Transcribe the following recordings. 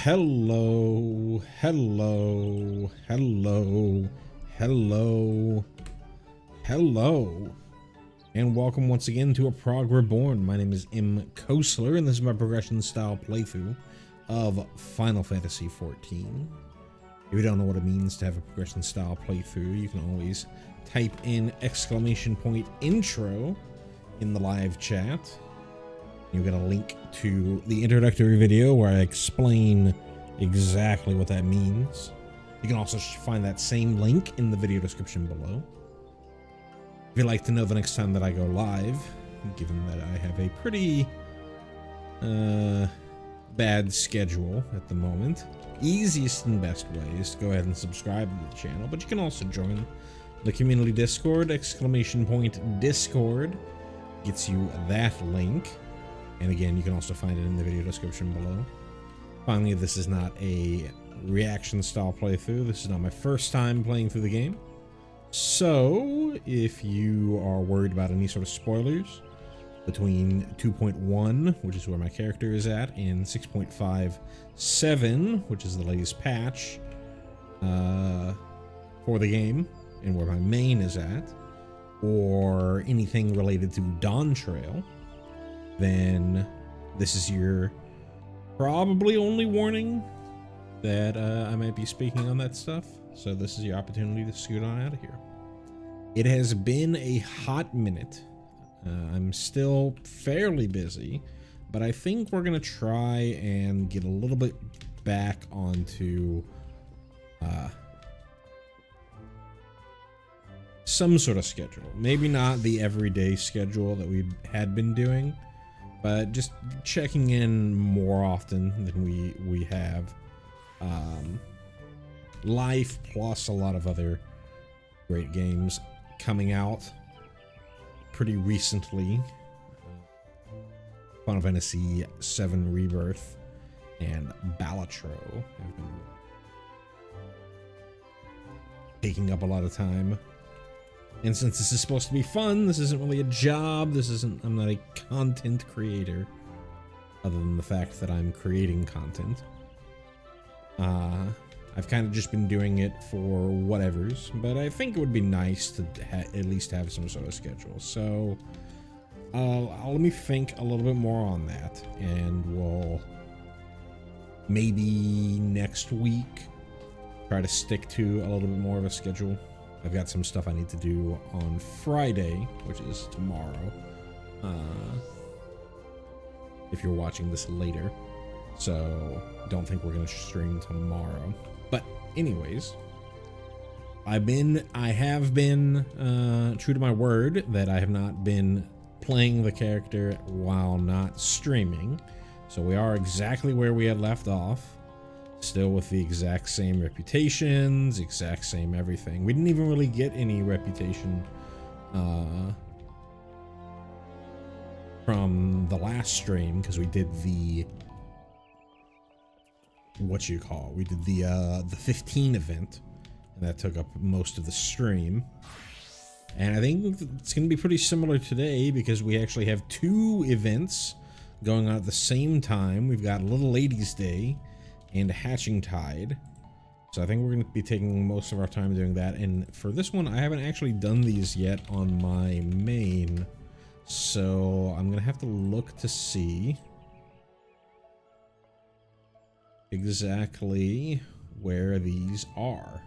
Hello, hello, hello, hello, hello. And welcome once again to a Prog Reborn. My name is M. Kosler, and this is my progression-style playthrough of Final Fantasy XIV. If you don't know what it means to have a progression-style playthrough, you can always type in !intro in the live chat. You'll get a link to the introductory video where I explain exactly what that means. You can also find that same link in the video description below. If you'd like to know the next time that I go live, given that I have a pretty bad schedule at the moment, easiest and best way is to go ahead and subscribe to the channel, but you can also join the community Discord. !Discord gets you that link, and again, you can also find it in the video description below. Finally, this is not a reaction style playthrough. This is not my first time playing through the game. So, if you are worried about any sort of spoilers between 2.1, which is where my character is at, and 6.57, which is the latest patch for the game, and where my main is at, or anything related to Dawn Trail, then this is your probably only warning that I might be speaking on that stuff. So this is your opportunity to scoot on out of here. It has been a hot minute. I'm still fairly busy, but I think we're gonna try and get a little bit back onto some sort of schedule. Maybe not the everyday schedule that we had been doing, but just checking in more often than we have. Life plus a lot of other great games coming out pretty recently. Final Fantasy VII Rebirth and Balatro have been taking up a lot of time. And since this is supposed to be fun, this isn't really a job. I'm not a content creator, other than the fact that I'm creating content. I've kind of just been doing it for whatevers, but I think it would be nice to at least have some sort of schedule. So let me think a little bit more on that, and we'll maybe next week try to stick to a little bit more of a schedule. I've got some stuff I need to do on Friday, which is tomorrow, if you're watching this later. So don't think we're gonna stream tomorrow. But anyways, I have been true to my word that I have not been playing the character while not streaming. So we are exactly where we had left off, still with the exact same reputations, exact same everything. We didn't even really get any reputation from the last stream, because we did the we did the 15 event, and that took up most of the stream. And I think it's going to be pretty similar today, because we actually have two events going on at the same time. We've got Little Ladies Day and Hatchingtide, so I think we're going to be taking most of our time doing that. And for this one, I haven't actually done these yet on my main, so I'm going to have to look to see exactly where these are.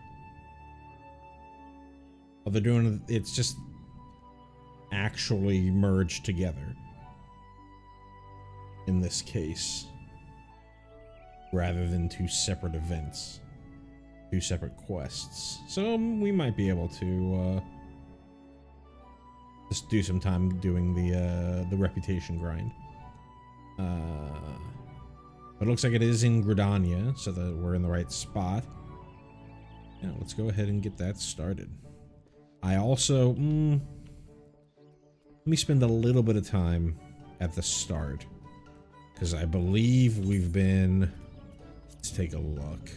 Oh, they're doing it's just actually merged together in this case, rather than two separate events, two separate quests. So we might be able to just do some time doing the reputation grind. But it looks like it is in Gridania, so that we're in the right spot. Yeah, let's go ahead and get that started. I also let me spend a little bit of time at the start, because I believe we've been, let's take a look.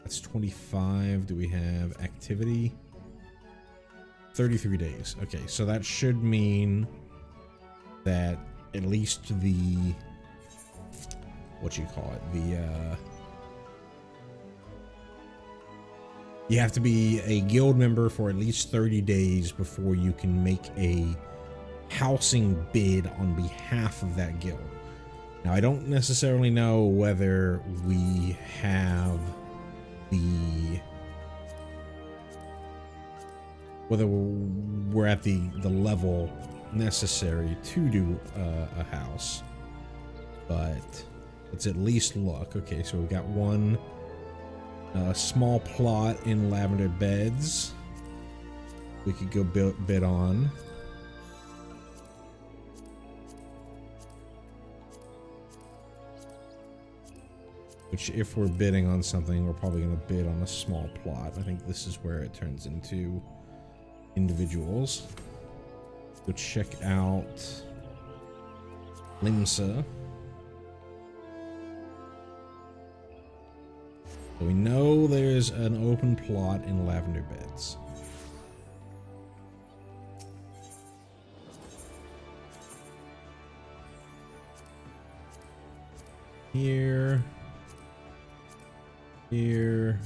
That's 25. Do we have activity? 33 days. Okay, so that should mean that at least the You have to be a guild member for at least 30 days before you can make a housing bid on behalf of that guild. Now, I don't necessarily know whether we have whether we're at the level necessary to do a house, but let's at least look. Okay, so we've got one small plot in Lavender Beds we could go bid on. Which, if we're bidding on something, we're probably going to bid on a small plot. I think this is where it turns into individuals. Go check out Limsa. So we know there's an open plot in Lavender Beds. Here. Here.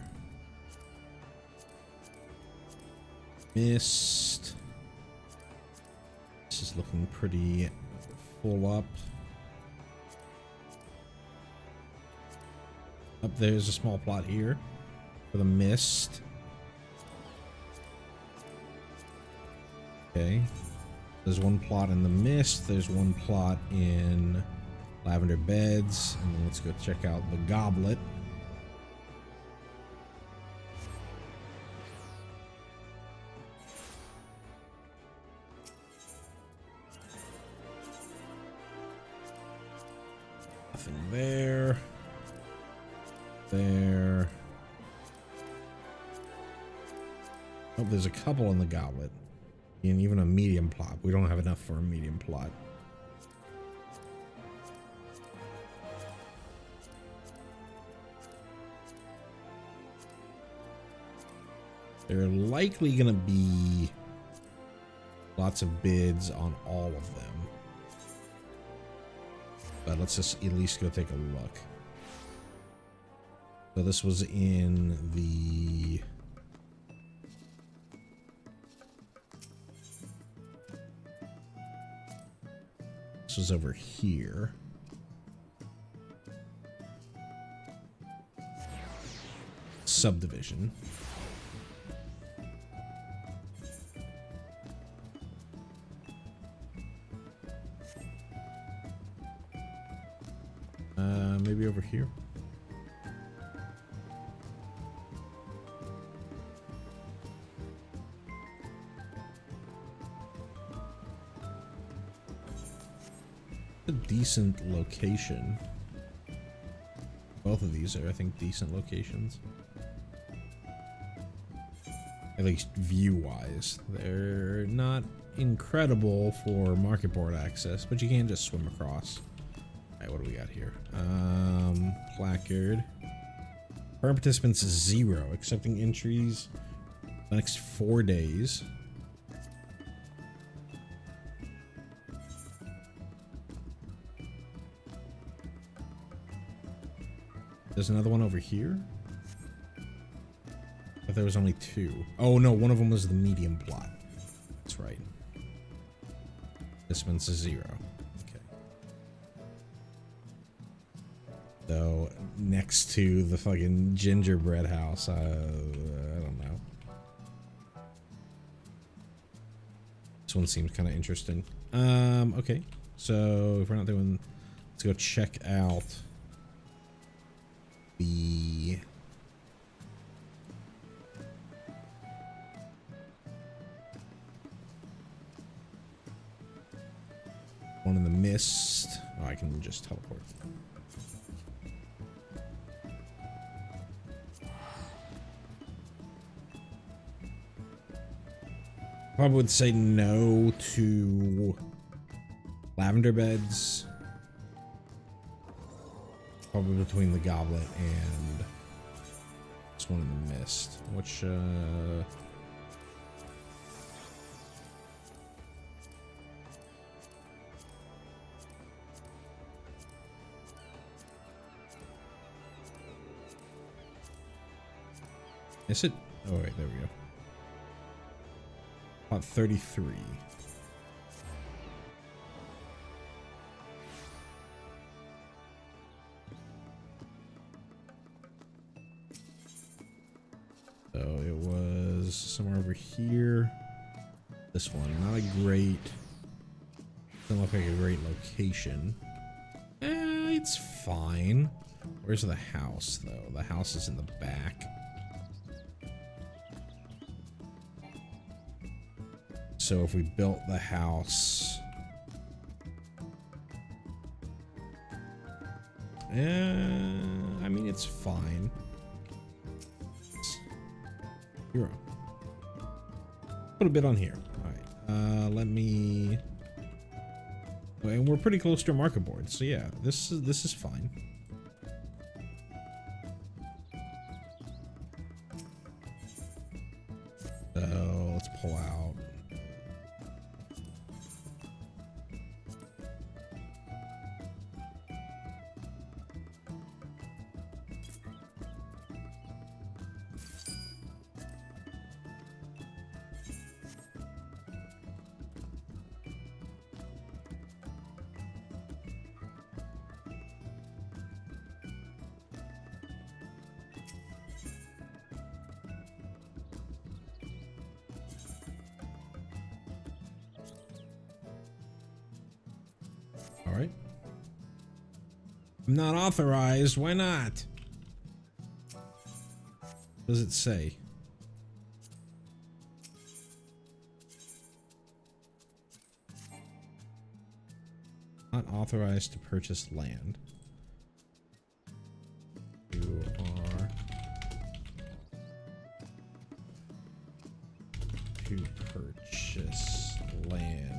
Mist. This is looking pretty full up. Up there's a small plot here for the Mist. Okay. There's one plot in the Mist. There's one plot in Lavender Beds. And then let's go check out the Goblet. Nothing there. There. Oh, there's a couple in the Goblet. And even a medium plot. We don't have enough for a medium plot. There are likely going to be lots of bids on all of them. But let's just at least go take a look. So this was in the... This was over here. Subdivision. Maybe over here. A decent location. Both of these are, I think, decent locations. At least view-wise. They're not incredible for market board access, but you can just swim across. Alright, what do we got here? Placard. Current participants is 0, accepting entries the next 4 days. There's another one over here. But there was only 2. Oh no, one of them was the medium plot. That's right. Participants is 0. Though next to the fucking gingerbread house, I don't know. This one seems kind of interesting. Okay, so if we're not doing, let's go check out the one in the Mist. Oh, I can just teleport. Probably would say no to Lavender Beds. Probably between the Goblet and this one in the Mist. Which, Is it? Oh wait, there we go. About 33. So it was somewhere over here. This one, not a great. Doesn't look like a great location. It's fine. Where's the house though? The house is in the back. So if we built the house, I mean, it's fine. Hero. Put a bit on here. All right. Let me. And we're pretty close to a market board, so yeah, this is fine. So let's pull out. All right. I'm not authorized. Why not? What does it say? Not authorized to purchase land. You are to purchase land.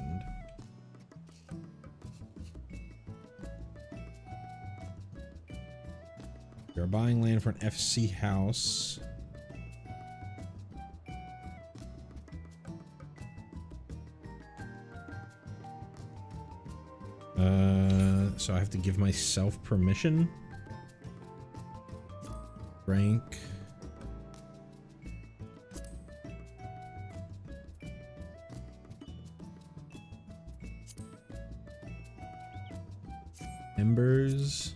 You're buying land for an FC house. So I have to give myself permission. Rank. Members.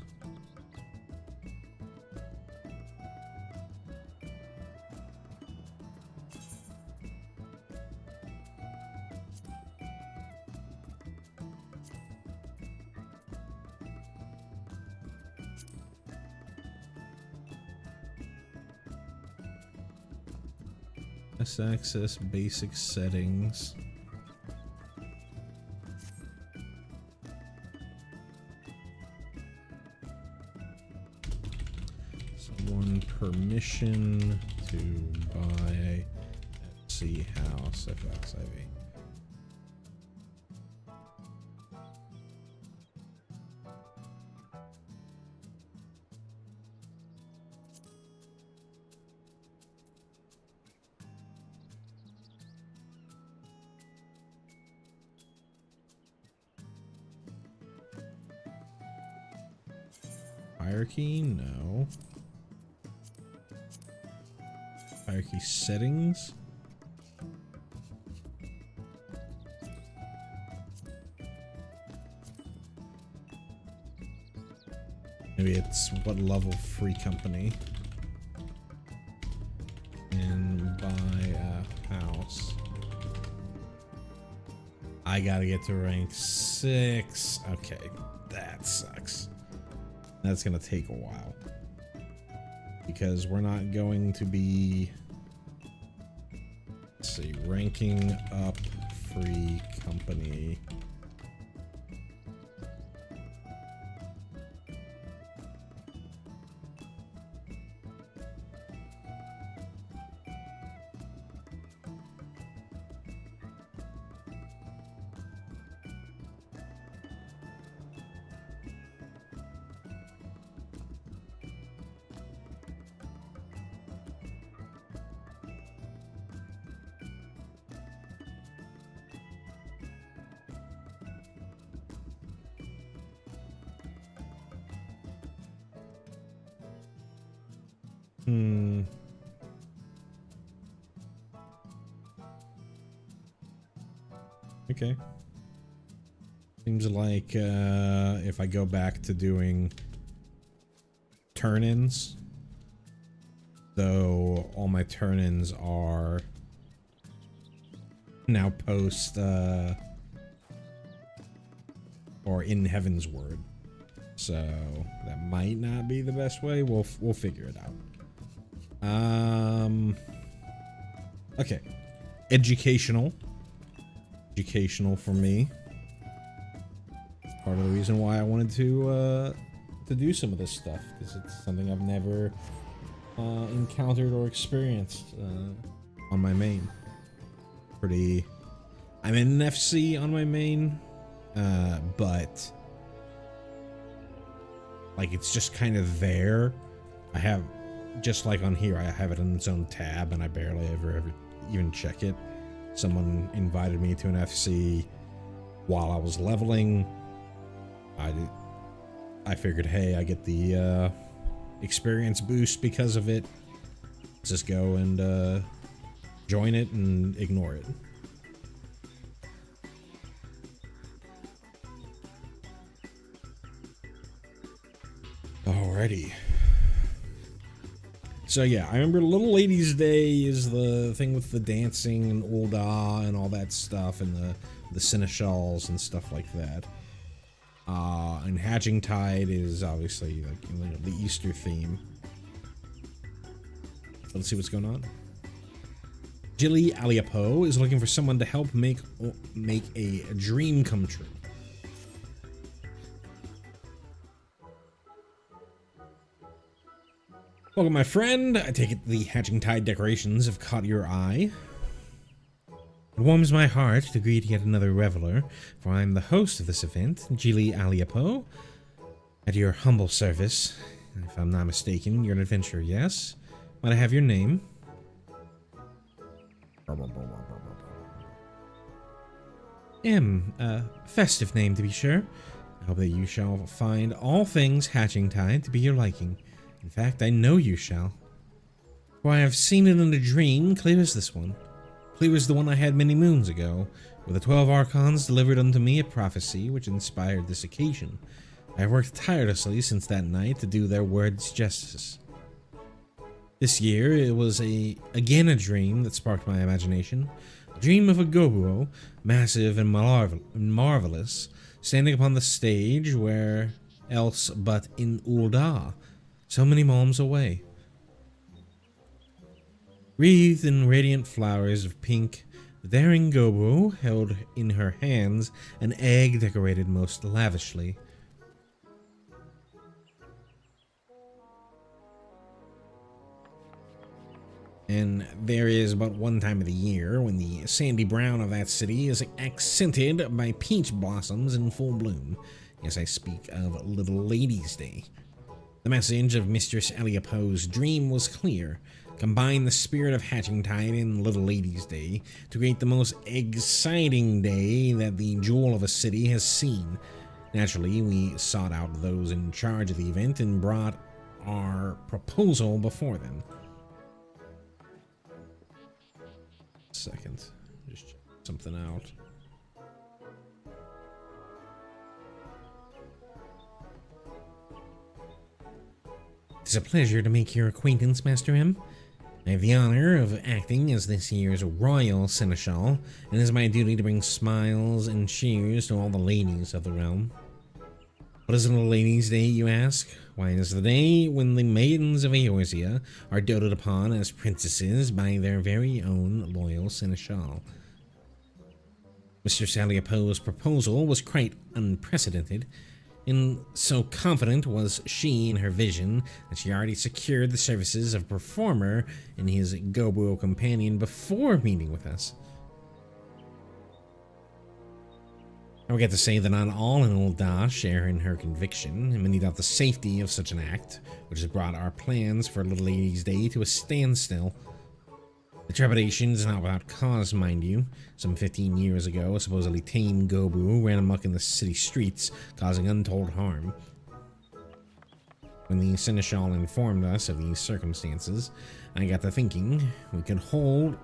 Access basic settings. Someone permission to buy FC house FXIV. Hierarchy? No. Hierarchy settings? Maybe it's what level free company. And buy a house. I gotta get to rank 6. Okay, that sucks. That's gonna take a while because we're not going to be, let's see, ranking up free company. Okay. Seems like if I go back to doing turn-ins, though all my turn-ins are now post or in Heaven's Word, so that might not be the best way. We'll figure it out. Okay, educational for me. Part of the reason why I wanted to do some of this stuff, because it's something I've never encountered or experienced on my main. I'm in an FC on my main, but like it's just kind of there. I have, just like on here, I have it in its own tab, and I barely ever even check it. Someone invited me to an FC while I was leveling. I figured, hey, I get the experience boost because of it. Let's just go and join it and ignore it. Alrighty. So yeah, I remember Little Ladies' Day is the thing with the dancing and Ul'dah and all that stuff, and the seneschals and stuff like that. And Hatchingtide is obviously like, you know, the Easter theme. Let's see what's going on. Jilly Aliapo is looking for someone to help make a dream come true. Welcome, my friend. I take it the Hatchingtide decorations have caught your eye. It warms my heart to greet yet another reveler, for I am the host of this event, Jilly Aliapo. At your humble service. If I'm not mistaken, you're an adventurer, yes? Might I have your name? A festive name to be sure. I hope that you shall find all things Hatchingtide to be your liking. In fact, I know you shall. For I have seen it in a dream, clear as this one. Clear as the one I had many moons ago, where the 12 archons delivered unto me a prophecy which inspired this occasion. I have worked tirelessly since that night to do their words justice. This year, it was again a dream that sparked my imagination. A dream of a Gobuo, massive and marvelous, standing upon the stage where else but in Ul'dah, so many malms away. Wreathed in radiant flowers of pink, the daring Gobuo held in her hands an egg decorated most lavishly. And there is but one time of the year when the sandy brown of that city is accented by peach blossoms in full bloom. Yes, I speak of Little Ladies' Day. The message of Mistress Aliapo's dream was clear. Combine the spirit of Hatchingtide and Little Ladies' Day to create the most exciting day that the jewel of a city has seen. Naturally, we sought out those in charge of the event and brought our proposal before them. Second, just check something out. It's a pleasure to make your acquaintance, Master M. I have the honor of acting as this year's Royal Seneschal, and it is my duty to bring smiles and cheers to all the ladies of the realm. What is Little Ladies' Day, you ask? Why, it is the day when the maidens of Eorzea are doted upon as princesses by their very own loyal seneschal. Mr. Aliapo's proposal was quite unprecedented, and so confident was she in her vision that she already secured the services of a performer and his Gobuo companion before meeting with us. I forget to say that not all in Ul'dah share in her conviction, and many doubt the safety of such an act, which has brought our plans for Little Ladies' Day to a standstill. The trepidation is not without cause, mind you. Some 15 years ago, a supposedly tame Gobu ran amok in the city streets, causing untold harm. When the Seneschal informed us of these circumstances, I got to thinking we could hold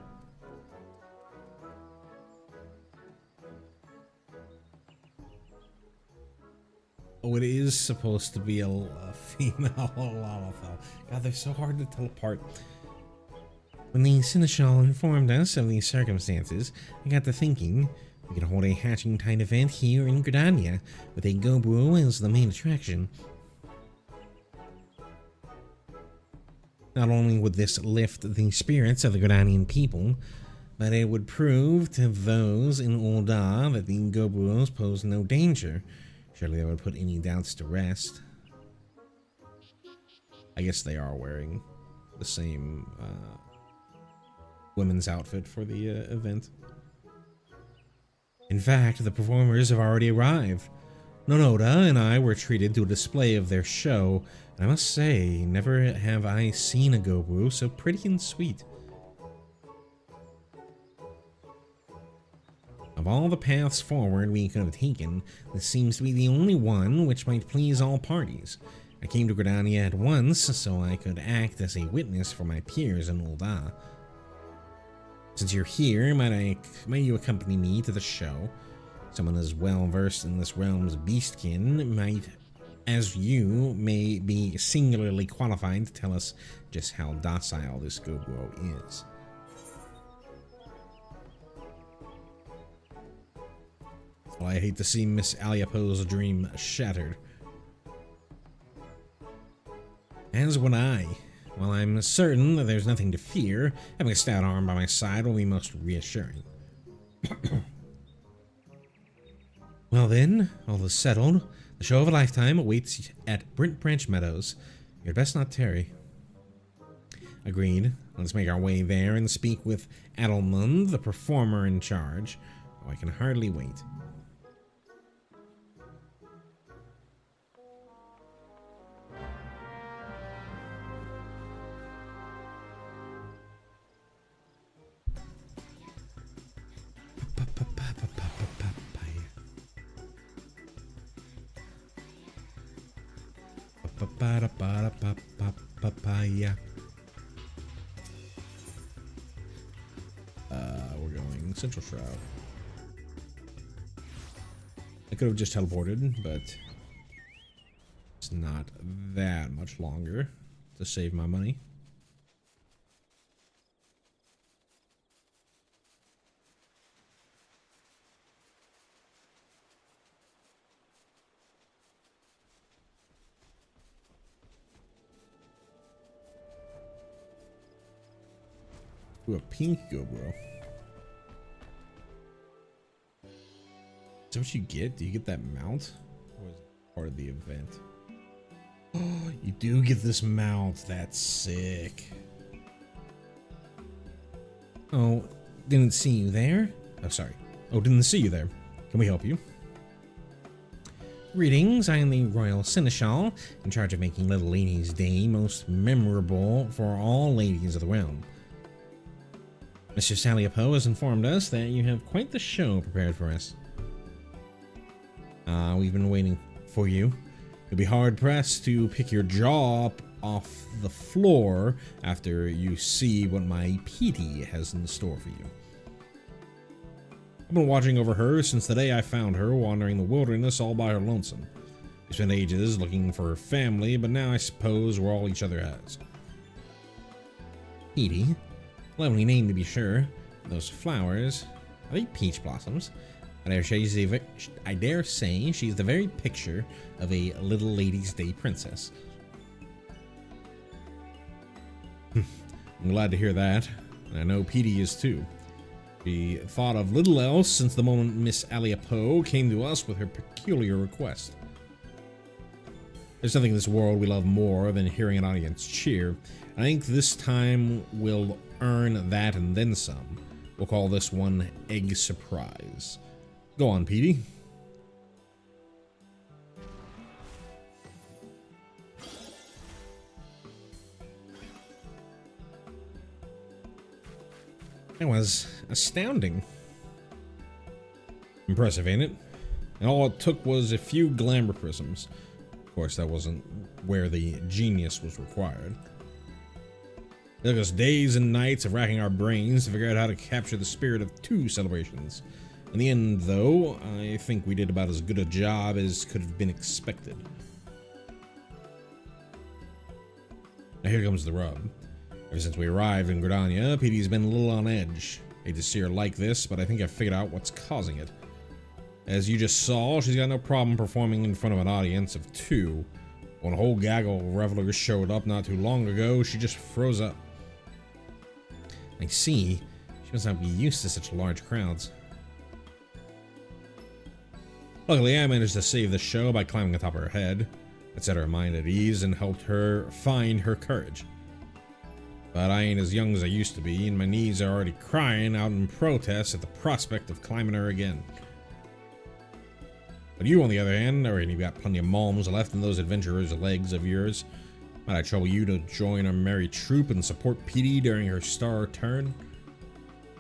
Oh, it is supposed to be a female Lalafell. God, they're so hard to tell apart. When the Seneschal informed us of these circumstances, I got to thinking we could hold a Hatchingtide event here in Gridania, with a Gobru as the main attraction. Not only would this lift the spirits of the Gridanian people, but it would prove to those in Ul'dah that the Gobrus pose no danger. Surely that would put any doubts to rest. I guess they are wearing the same women's outfit for the event. In fact, the performers have already arrived. Nonoda and I were treated to a display of their show, and I must say, never have I seen a Gobru so pretty and sweet. Of all the paths forward we could have taken, this seems to be the only one which might please all parties. I came to Gridania at once, so I could act as a witness for my peers in Ul'dah. Since you're here, might you accompany me to the show? Someone as well versed in this realm's beastkin might, as you, may be singularly qualified to tell us just how docile this Gobru is. Well, I hate to see Miss Aliapo's dream shattered. As would I. While I'm certain that there's nothing to fear, having a stout arm by my side will be most reassuring. Well then, all is settled. The show of a lifetime awaits at Brent Branch Meadows. You'd best not tarry. Agreed. Let's make our way there and speak with Adelmund, the performer in charge. Oh, I can hardly wait. Papaya. We're going Central Shroud. I could have just teleported, but it's not that much longer to save my money. Ooh, a pink Gobru. Is that what you get? Do you get that mount? Or is it part of the event? Oh, you do get this mount. That's sick. Oh, didn't see you there? Oh, sorry. Oh, didn't see you there. Can we help you? Greetings, I am the Royal Seneschal, in charge of making Little Lady's Day most memorable for all ladies of the realm. Mr. Saliapo has informed us that you have quite the show prepared for us. We've been waiting for you. You'll be hard-pressed to pick your jaw up off the floor after you see what my PD has in store for you. I've been watching over her since the day I found her wandering the wilderness all by her lonesome. We spent ages looking for her family, but now I suppose we're all each other has. PD? Lovely name to be sure. Those flowers, are they peach blossoms? I dare say she's the very picture of a Little Lady's Day princess. I'm glad to hear that, and I know Petey is too. She thought of little else since the moment Miss Aliapo came to us with her peculiar request. There's nothing in this world we love more than hearing an audience cheer. I think this time we'll earn that and then some. We'll call this one Egg Surprise. Go on, Petey. That was astounding. Impressive, ain't it? And all it took was a few glamour prisms. Of course, that wasn't where the genius was required. It took us days and nights of racking our brains to figure out how to capture the spirit of two celebrations. In the end, though, I think we did about as good a job as could have been expected. Now here comes the rub. Ever since we arrived in Gridania, PD's been a little on edge. Hate to see her like this, but I think I've figured out what's causing it. As you just saw, she's got no problem performing in front of an audience of 2. When a whole gaggle of revelers showed up not too long ago, she just froze up. I see. She must not be used to such large crowds. Luckily, I managed to save the show by climbing atop her head. It set her mind at ease and helped her find her courage. But I ain't as young as I used to be, and my knees are already crying out in protest at the prospect of climbing her again. But you, on the other hand, already got plenty of malms left in those adventurers' legs of yours. Might I trouble you to join our merry troop and support PD during her star turn?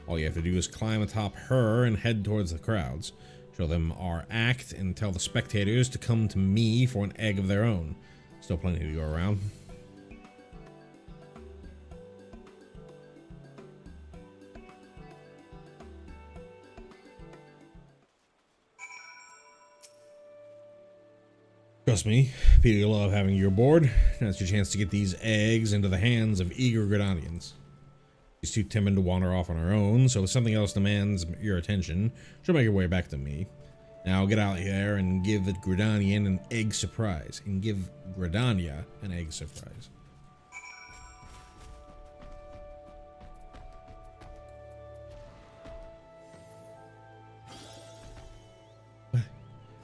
All you have to do is climb atop her and head towards the crowds. Show them our act and tell the spectators to come to me for an egg of their own. Still plenty to go around. Trust me, people love having you aboard. Now it's your chance to get these eggs into the hands of eager Gridanians. She's too timid to wander off on her own, so if something else demands your attention, she'll make her way back to me. Now get out here and give the Gridanian an egg surprise. And give Gridania an egg surprise.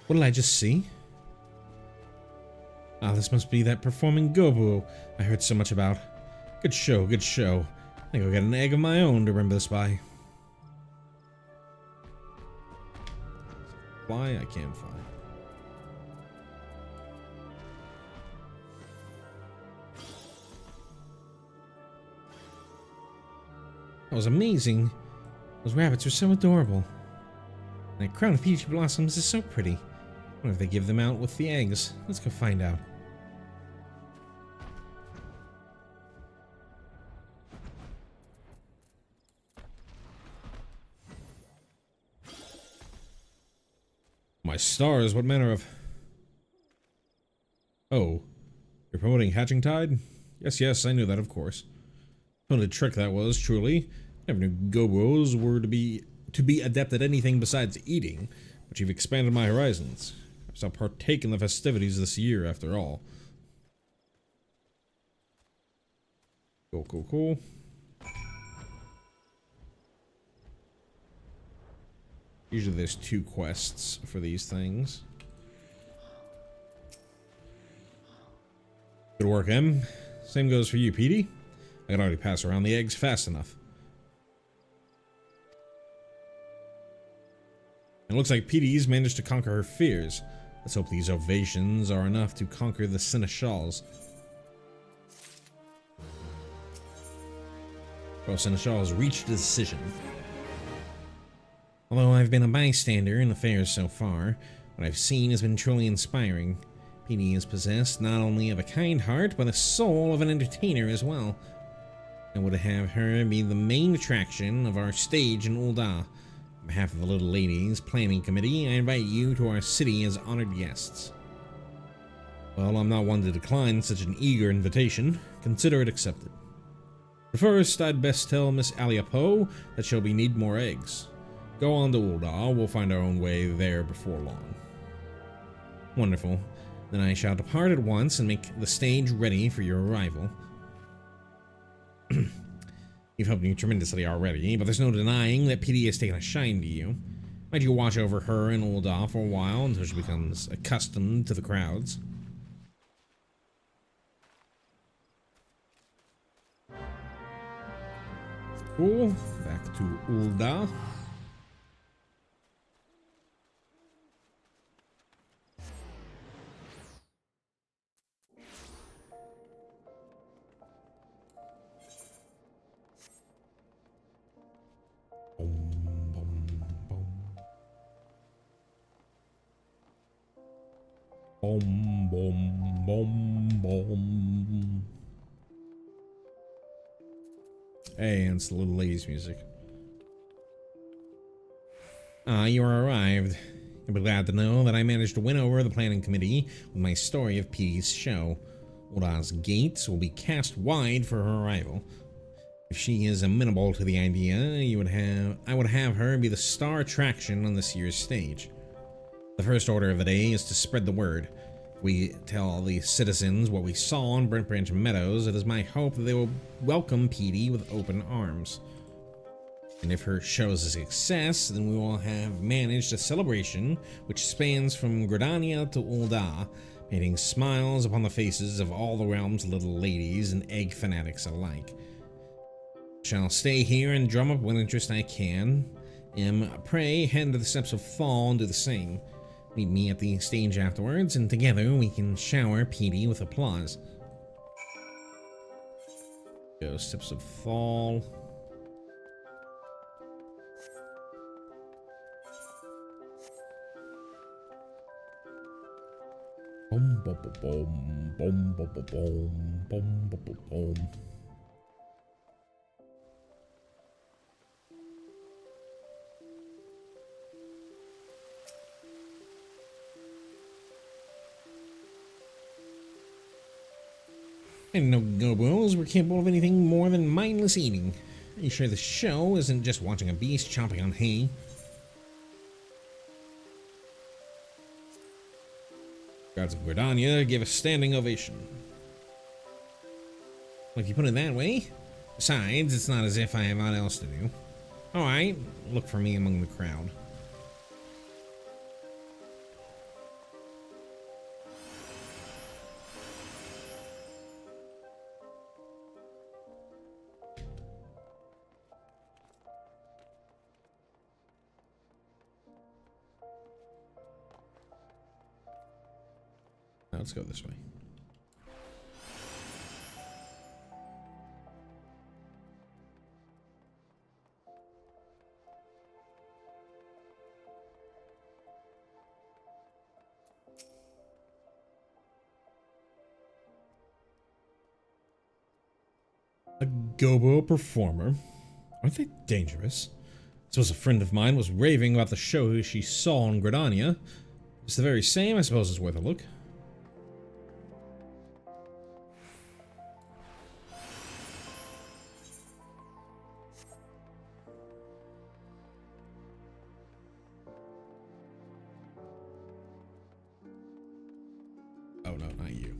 What did I just see? Ah, this must be that performing Gobu I heard so much about. Good show, good show. I think I'll get an egg of my own to remember this by. Fly, I can't fly. That was amazing. Those rabbits are so adorable. And that crown of peachy blossoms is so pretty. I wonder if they give them out with the eggs. Let's go find out. My stars, what manner of... Oh, you're promoting Hatchingtide? Yes, yes, I knew that, of course. What a trick that was, truly. Never knew Gobos were to be adept at anything besides eating, but you've expanded my horizons. I shall partake in the festivities this year, after all. Cool, cool, cool. Usually there's 2 quests for these things. Good work, Em. Same goes for you, Petey. I can already pass around the eggs fast enough. It looks like Petey's managed to conquer her fears. Let's hope these ovations are enough to conquer the Seneschals. Well, Seneschal has reached a decision. Although I've been a bystander in affairs so far, what I've seen has been truly inspiring. Petey is possessed not only of a kind heart, but the soul of an entertainer as well. I would have her be the main attraction of our stage in Ul'dah. On behalf of the Little Ladies Planning Committee, I invite you to our city as honored guests. Well, I'm not one to decline such an eager invitation. Consider it accepted. But first, I'd best tell Miss Alia Poe that she'll need more eggs. Go on to Ul'dah, we'll find our own way there before long. Wonderful. Then I shall depart at once and make the stage ready for your arrival. You've helped me tremendously already, but there's no denying that PD has taken a shine to you. Might you watch over her in Ul'dah for a while until she becomes accustomed to the crowds? Cool. Back to Ul'dah. Boom, boom, boom, boom. Hey, and it's the Little Ladies music. Ah, you are arrived. You'll be glad to know that I managed to win over the planning committee with my story of Petey's show. Ulda's gates will be cast wide for her arrival. If she is amenable to the idea, I would have her be the star attraction on this year's stage. The first order of the day is to spread the word. If we tell the citizens what we saw on Brent Branch Meadows, it is my hope that they will welcome Petey with open arms. And if her show is a success, then we will have managed a celebration which spans from Gridania to Ulda, painting smiles upon the faces of all the realm's little ladies and egg fanatics alike. Shall stay here and drum up what interest I can. Pray head to the steps of Fall and do the same. Meet me at the stage afterwards, and together we can shower Petey with applause. Go steps of Fall. Boom, boom, boom, boom, boom, boom, boom, boom, boom, boom. I didn't know Gobos were capable of anything more than mindless eating. Are you sure the show isn't just watching a beast chomping on hay? Gods of Gridania gave a standing ovation. Well, if you put it that way. Besides, it's not as if I have aught else to do. Alright, look for me among the crowd. Now let's go this way. A Gobo performer? Aren't they dangerous? I suppose a friend of mine was raving about the show she saw in Gridania. If it's the very same, I suppose it's worth a look. Oh no, not you.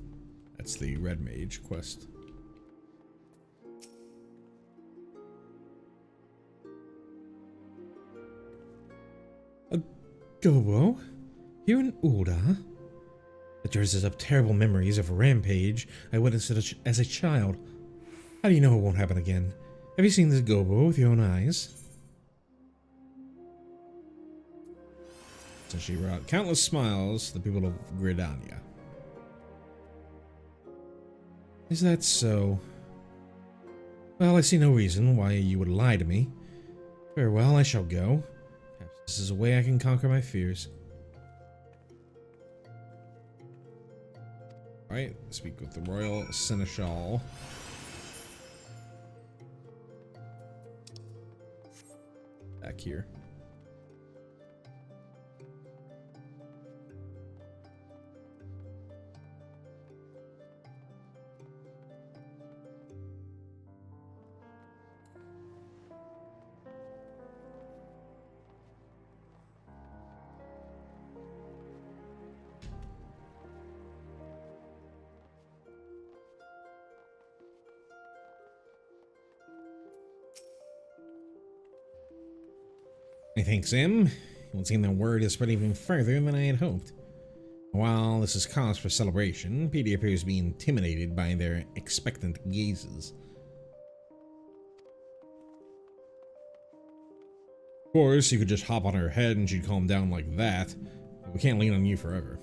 That's the Red Mage quest. A Gobo? Here in Ulda? It dresses up terrible memories of a rampage I witnessed as a child. How do you know it won't happen again? Have you seen this Gobo with your own eyes? So she brought countless smiles to the people of Gridania. Is that so? Well, I see no reason why you would lie to me. Very well, I shall go. Perhaps this is a way I can conquer my fears. Alright, speak with the Royal Seneschal. Back here. Thanks, Em. It would seem that word has spread even further than I had hoped. While this is cause for celebration, Petey appears to be intimidated by their expectant gazes. Of course, you could just hop on her head and she'd calm down like that, but we can't lean on you forever.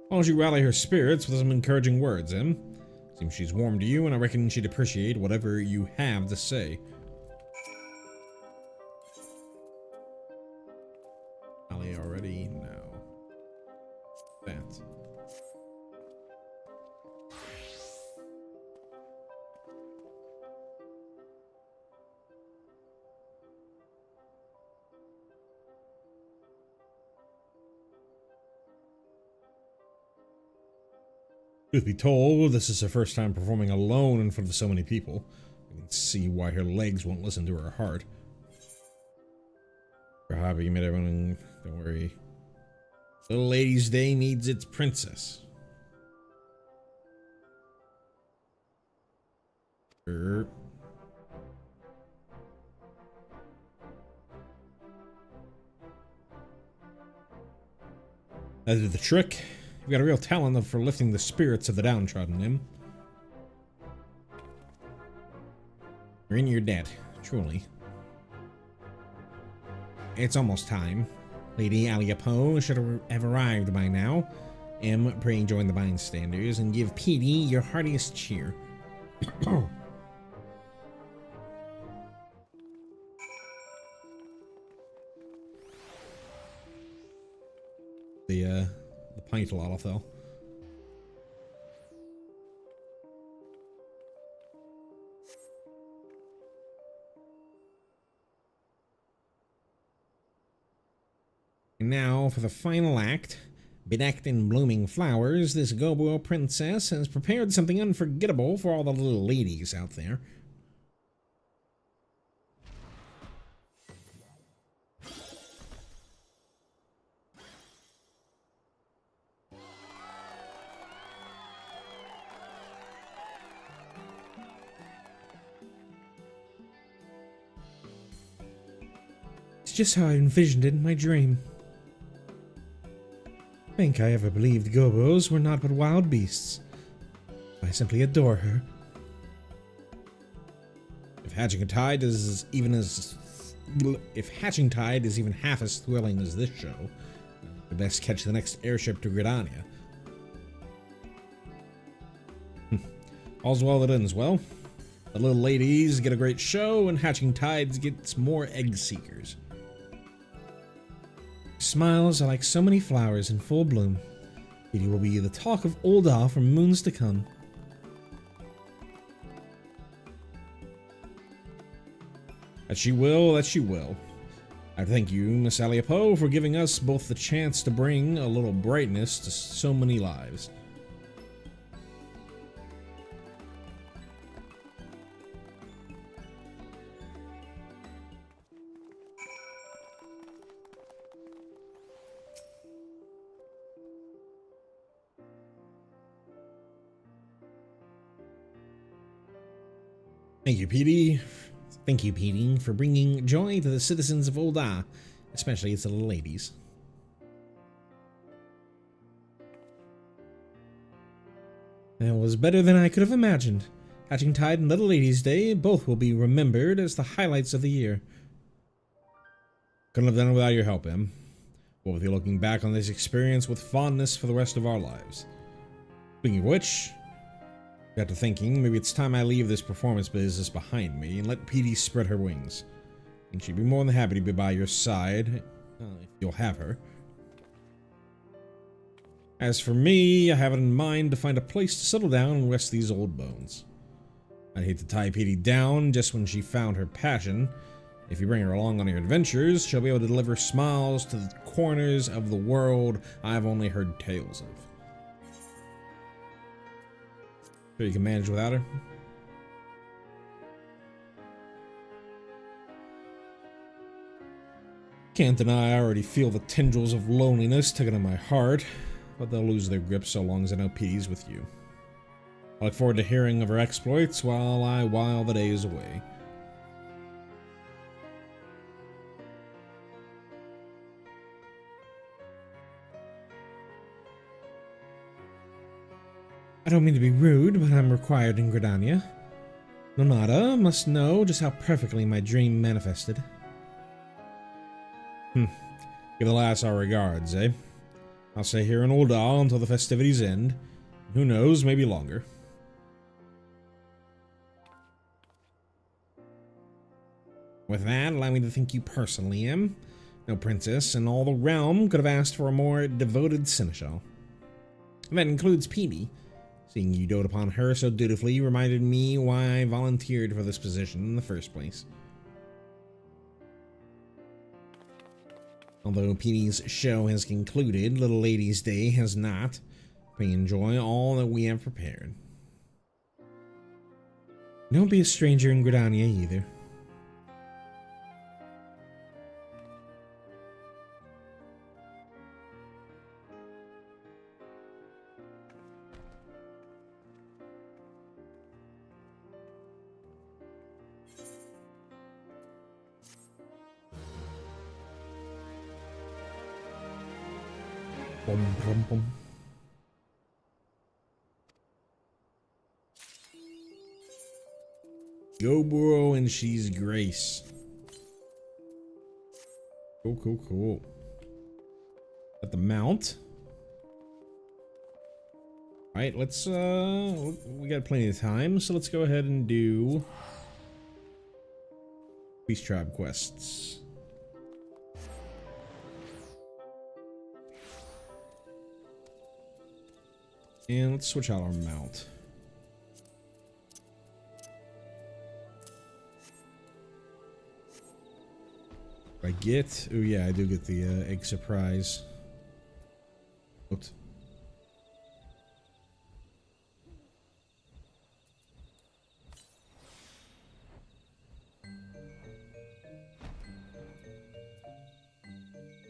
Why don't you rally her spirits with some encouraging words, Em? Seems she's warm to you, and I reckon she'd appreciate whatever you have to say. Already? No. That. Truth be told, this is her first time performing alone in front of so many people. I can see why her legs won't listen to her heart. Her hobby made everyone... Don't worry. Little Lady's Day needs its princess. That did the trick. You've got a real talent for lifting the spirits of the downtrodden, Nim. You're in your debt, truly. It's almost time. Lady Aliapo should have arrived by now. Pray join the bystanders and give Petey your heartiest cheer. The pint a lot, though. Now for the final act. Bedecked in blooming flowers, this Gobo princess has prepared something unforgettable for all the little ladies out there. It's just how I envisioned it in my dream. I think I ever believed Gobos were not but wild beasts. I simply adore her. If Hatchingtide is even half as thrilling as this show, we best catch the next airship to Gridania. All's well that ends well. The little ladies get a great show, and Hatchingtide gets more egg seekers. Smiles are like so many flowers in full bloom. Petey will be the talk of Ul'dah for moons to come. That she will, that she will. I thank you, Miss Aliapo, for giving us both the chance to bring a little brightness to so many lives. Thank you, Petey. Thank you, Petey, for bringing joy to the citizens of Ul'dah, especially its little ladies. That was better than I could have imagined. Hatchingtide and Little Ladies' Day both will be remembered as the highlights of the year. Couldn't have done it without your help, Em. We'll be looking back on this experience with fondness for the rest of our lives. Speaking of which, got to thinking, maybe it's time I leave this performance business behind me and let Petey spread her wings. And she'd be more than happy to be by your side, if you'll have her. As for me, I have it in mind to find a place to settle down and rest these old bones. I'd hate to tie Petey down just when she found her passion. If you bring her along on your adventures, she'll be able to deliver smiles to the corners of the world I've only heard tales of. Sure you can manage without her? Can't deny I already feel the tendrils of loneliness tugging at my heart, but they'll lose their grip so long as I know Petey's with you. I look forward to hearing of her exploits while I while the days away. I don't mean to be rude, but I'm required in Gridania. Nonada must know just how perfectly my dream manifested. Give the lass our regards, eh? I'll stay here in Ul'dah until the festivities end. Who knows, maybe longer. With that, allow me to thank you personally, Em. No princess in all the realm could have asked for a more devoted seneschal. And that includes Petey. Seeing you dote upon her so dutifully reminded me why I volunteered for this position in the first place. Although Petey's show has concluded, Little Lady's Day has not. We enjoy all that we have prepared. Don't be a stranger in Gridania either. Bum, bum, bum. Go Burrow and she's Grace. Cool, cool, cool. Got the mount. Alright, let's we got plenty of time, so let's go ahead and do Beast Tribe quests. And let's switch out our mount. I get, oh yeah, I do get the egg surprise. Oops.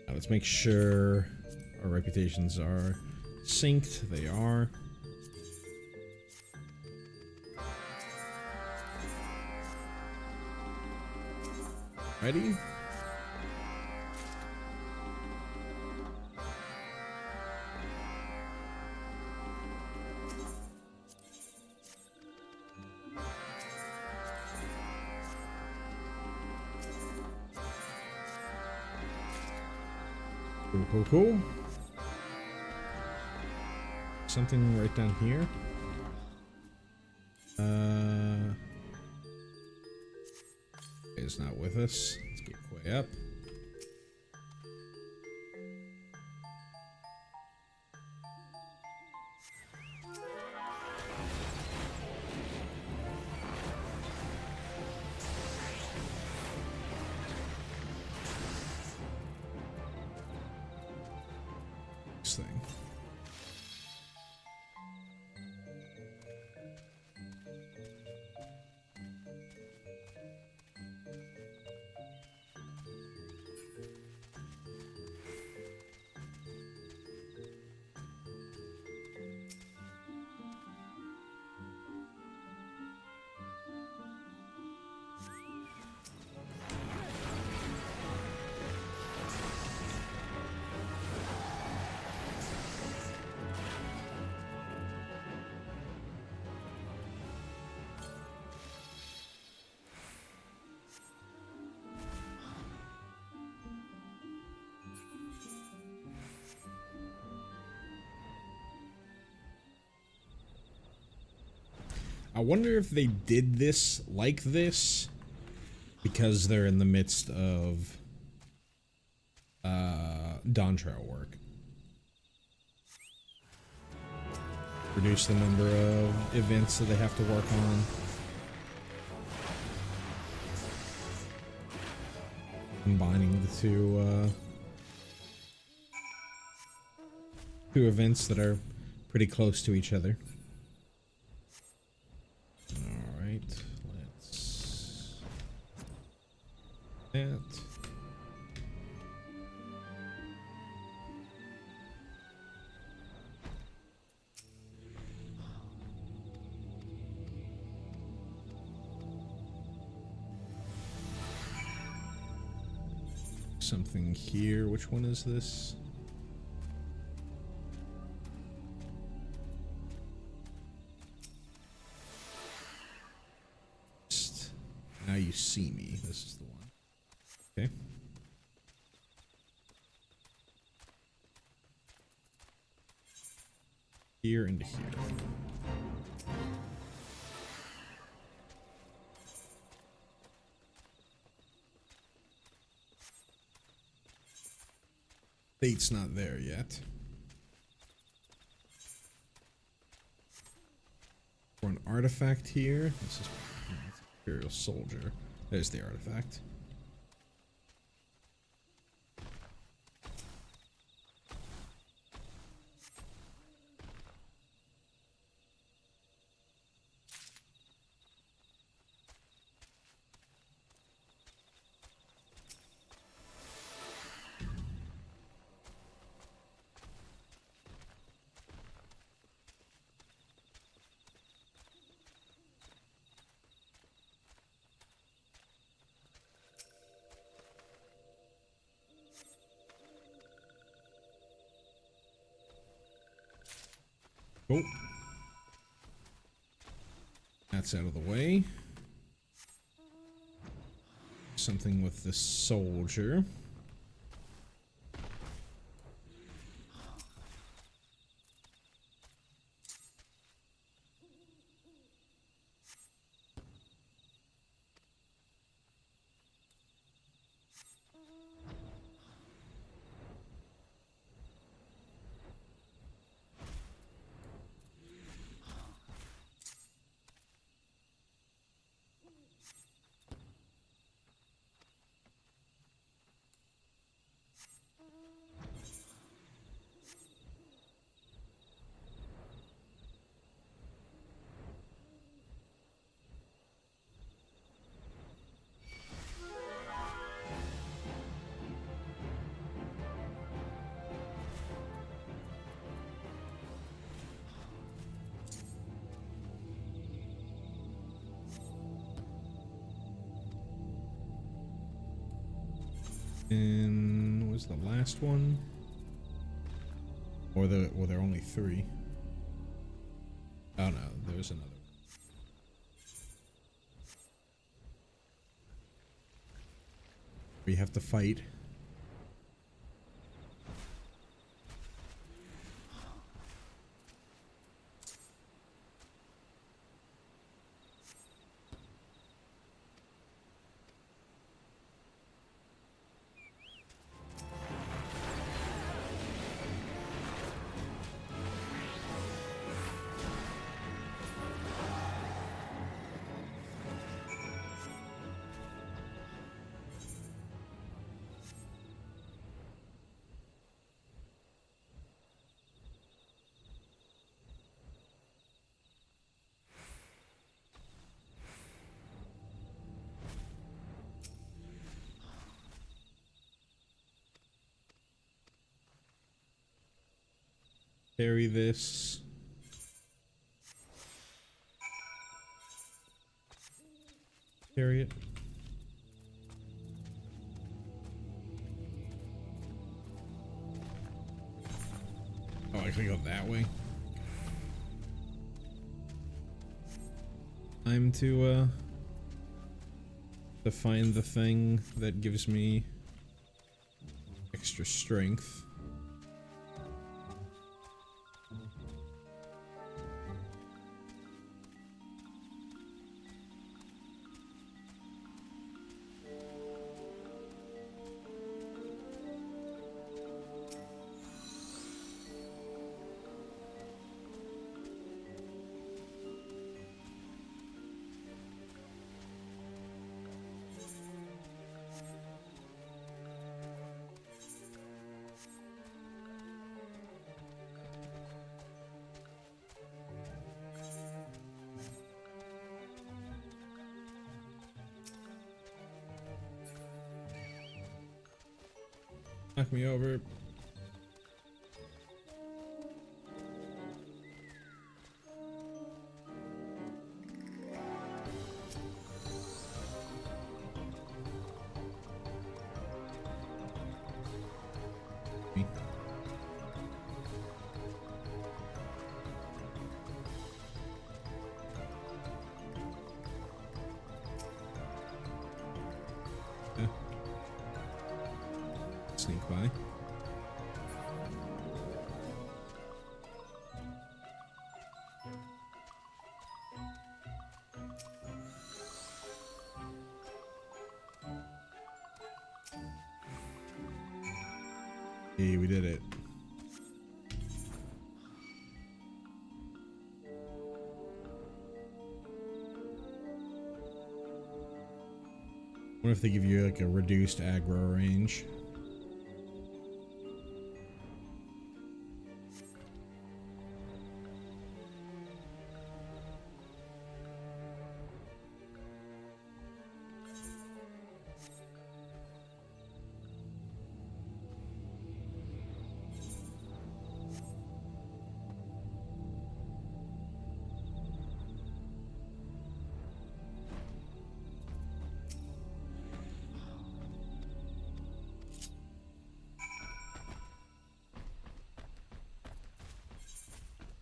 Now let's make sure our reputations are synced. They are. Ready? Cool, cool, cool. Something right down here. It's not with us. Let's get Quay up. This thing. I wonder if they did this like this because they're in the midst of Dawn Trail work. Reduce the number of events that they have to work on. Combining the two events that are pretty close to each other. That. Something here. Which one is this? Now you see me. This is the one. Okay. Here and here. Fate's not there yet. For an artifact here. This is Imperial Soldier. There's the artifact. Oh. That's out of the way. Something with the soldier. And was the last one? Or there are only 3. Oh no, there's another. We have to fight. Carry this. Carry it. Oh, I can go that way. Time to find the thing that gives me extra strength. Knock me over. Me. Yeah. Sneak by. Hey, we did it. What if they give you like a reduced aggro range?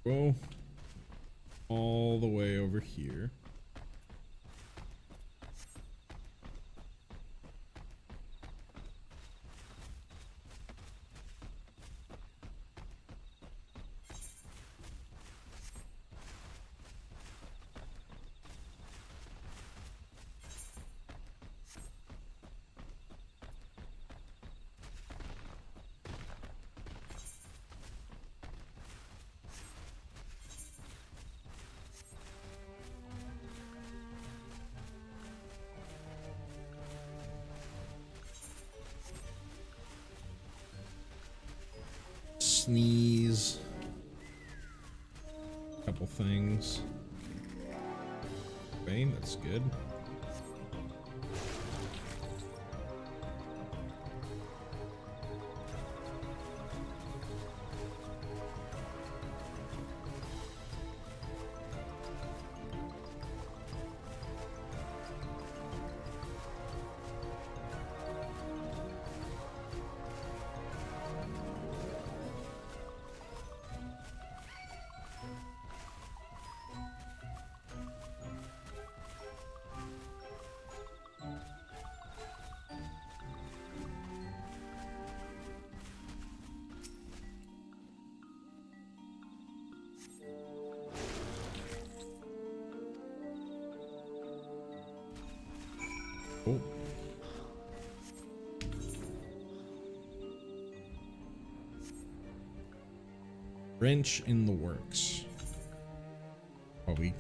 Go all the way over here. Sneeze. Couple things. Okay, that's good. Oh. Wrench in the works. Probably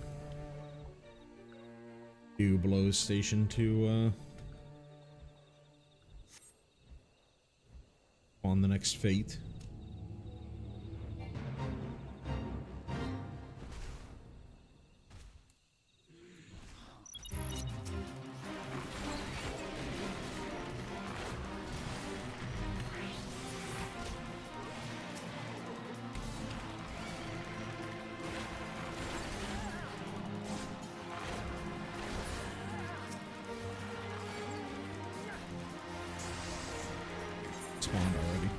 do below station to on the next fate. Spawned already.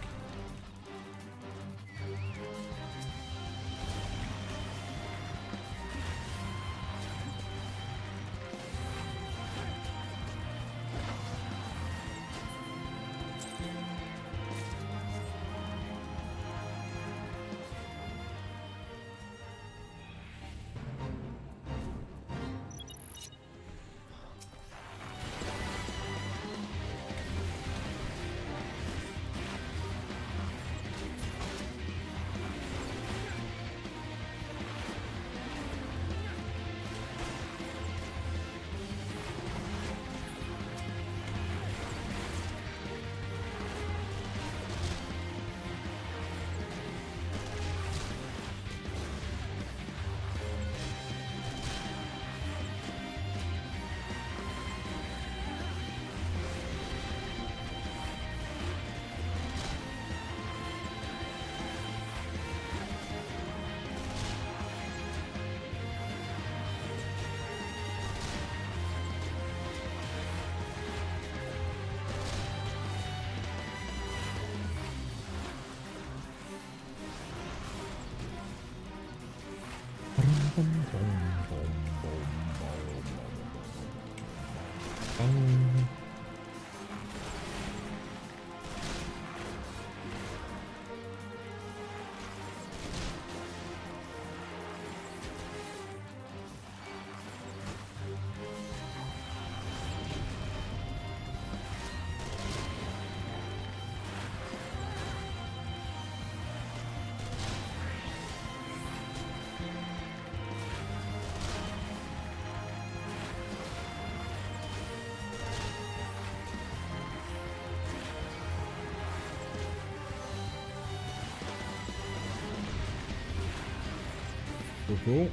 Cool.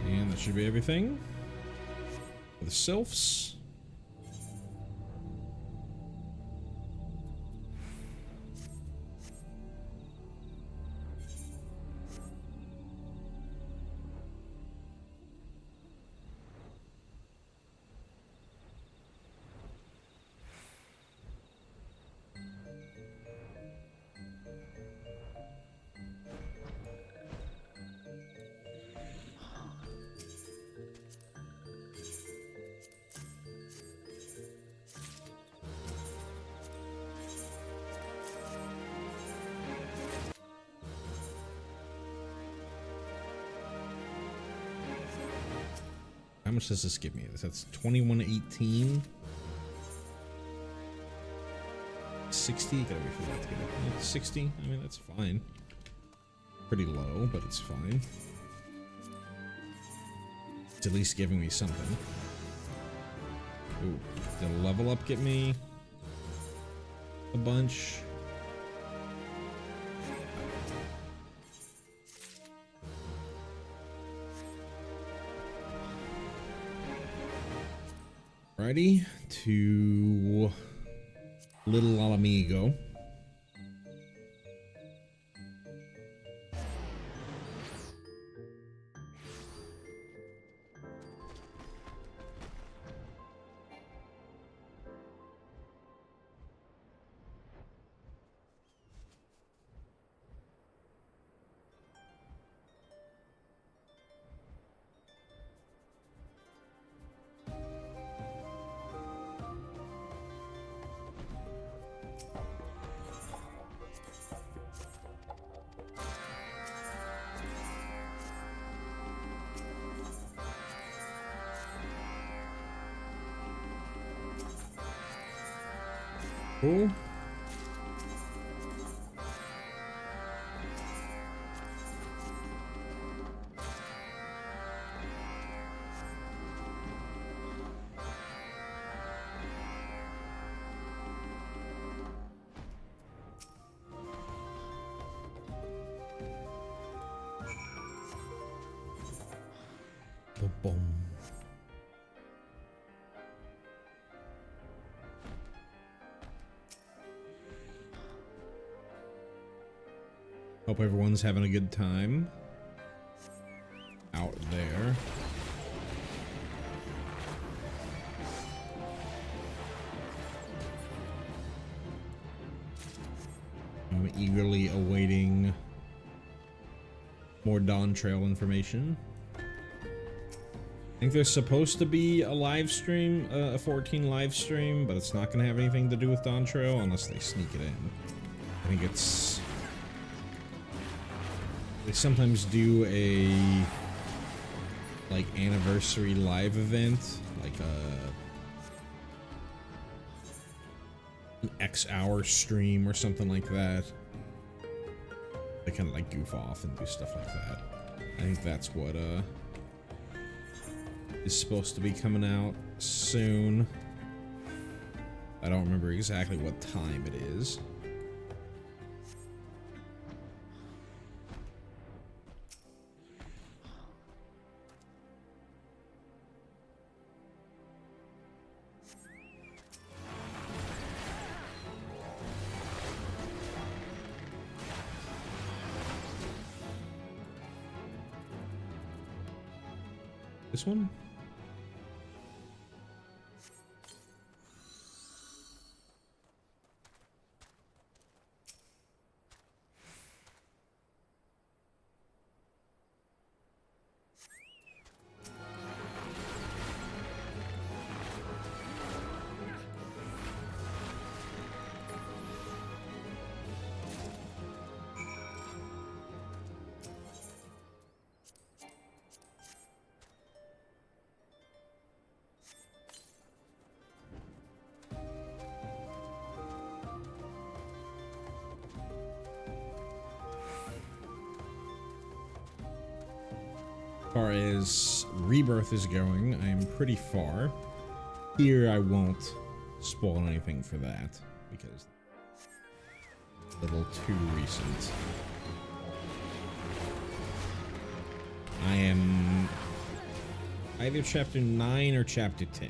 And that should be everything for the sylphs. How much does this give me? That's 2118. 60. Gotta wait for that to get up. 60. I mean, that's fine. Pretty low, but it's fine. It's at least giving me something. Ooh, did a level up get me a bunch? Righty, to Little Alamigo. Cool. Boom. Hope everyone's having a good time out there. I'm eagerly awaiting more Dawn Trail information. I think there's supposed to be a live stream, a 14 live stream, but it's not going to have anything to do with Dawn Trail unless they sneak it in. I think it's... They sometimes do a like anniversary live event, like an X hour stream or something like that. They kind of like goof off and do stuff like that. I think that's what is supposed to be coming out soon. I don't remember exactly what time it is. This one? As far as Rebirth is going, I am pretty far. Here I won't spoil anything for that, because it's a little too recent. I am either chapter 9 or chapter 10.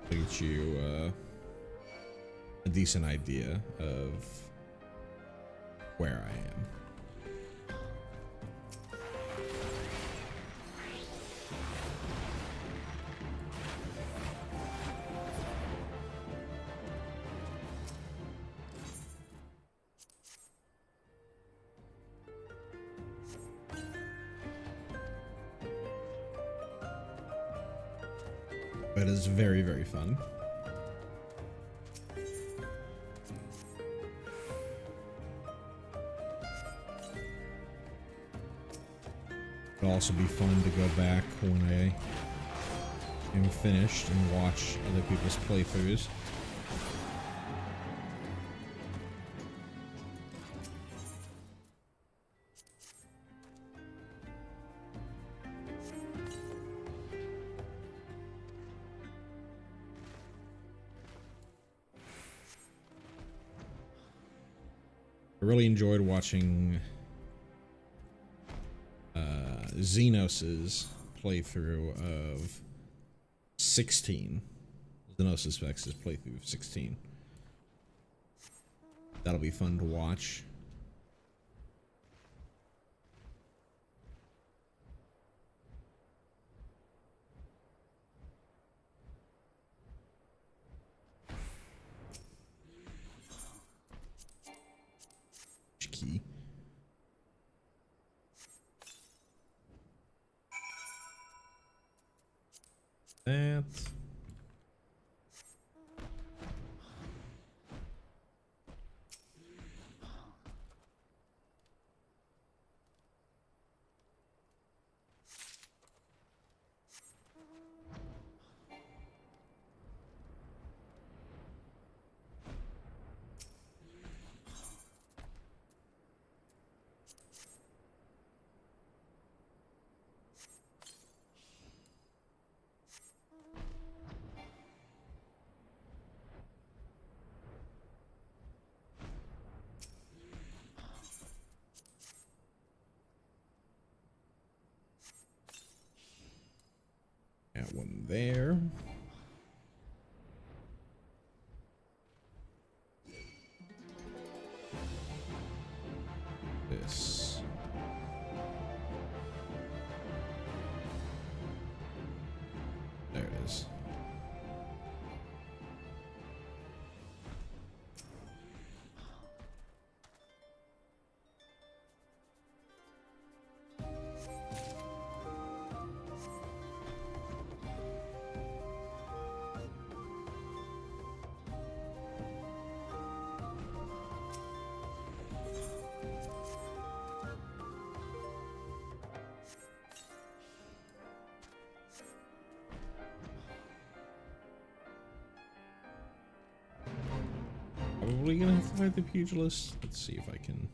To get you a decent idea of where I am. But it's very, very fun. It'll also be fun to go back when I am finished and watch other people's playthroughs. I really enjoyed watching Xenos's playthrough of 16. Xenos's Vex's playthrough of 16. That'll be fun to watch. Key. That. Got one there. This. There it is. Probably gonna have to fight the pugilist. Let's see if I can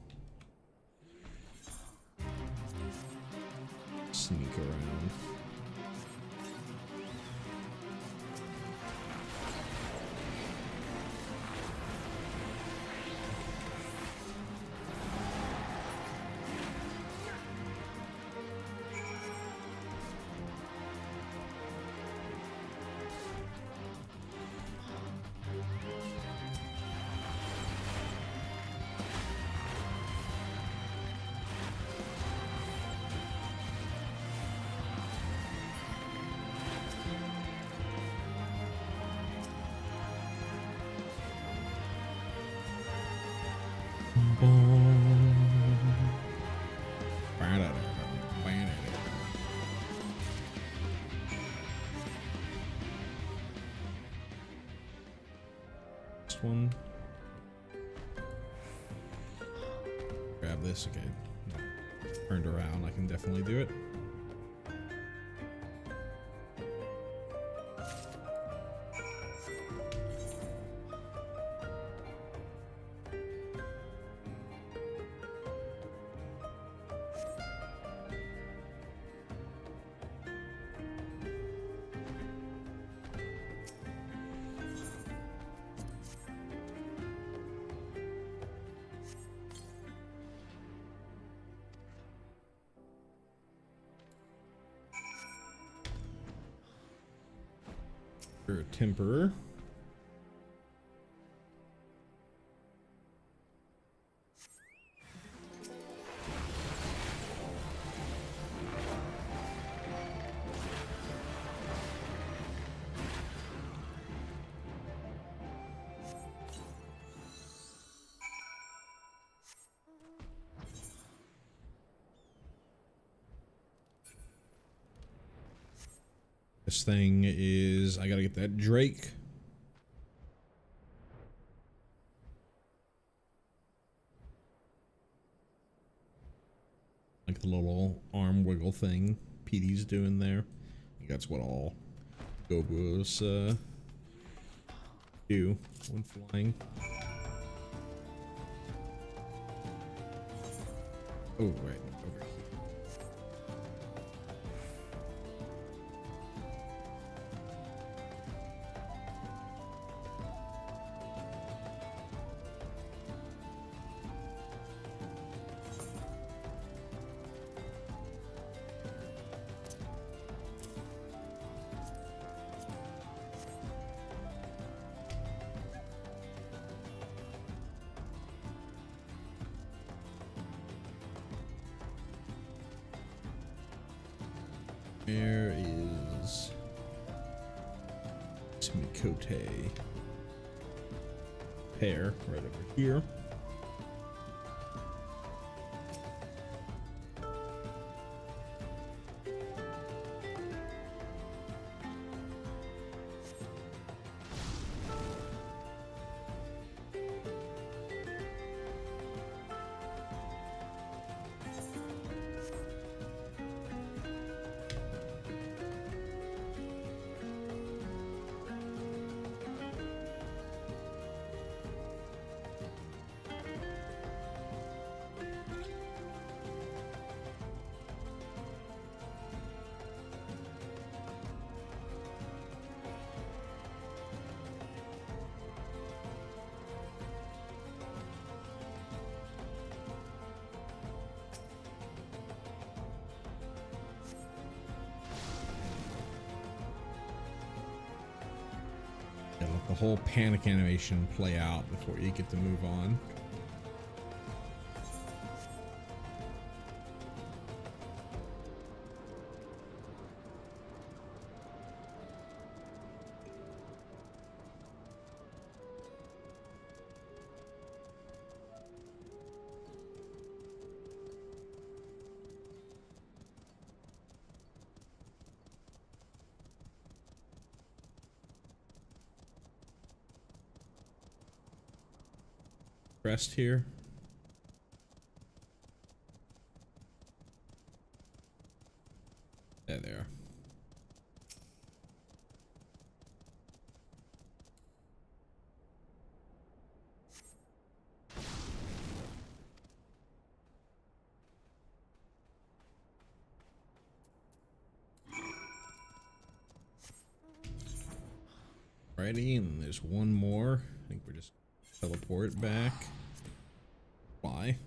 sneak around. This one. Grab this. Okay. Turned around. I can definitely do it. For a temperer. This thing is, I gotta get that Drake. like the little arm wiggle thing Petey's doing there. I think that's what all Gobos do when flying. Oh, right, over here. Where is Smikote? Pair right over here. Yeah, let the whole panic animation play out before you get to move on. Rest here. There they are. Righty, and there's one more. I think we're just teleport back. Why?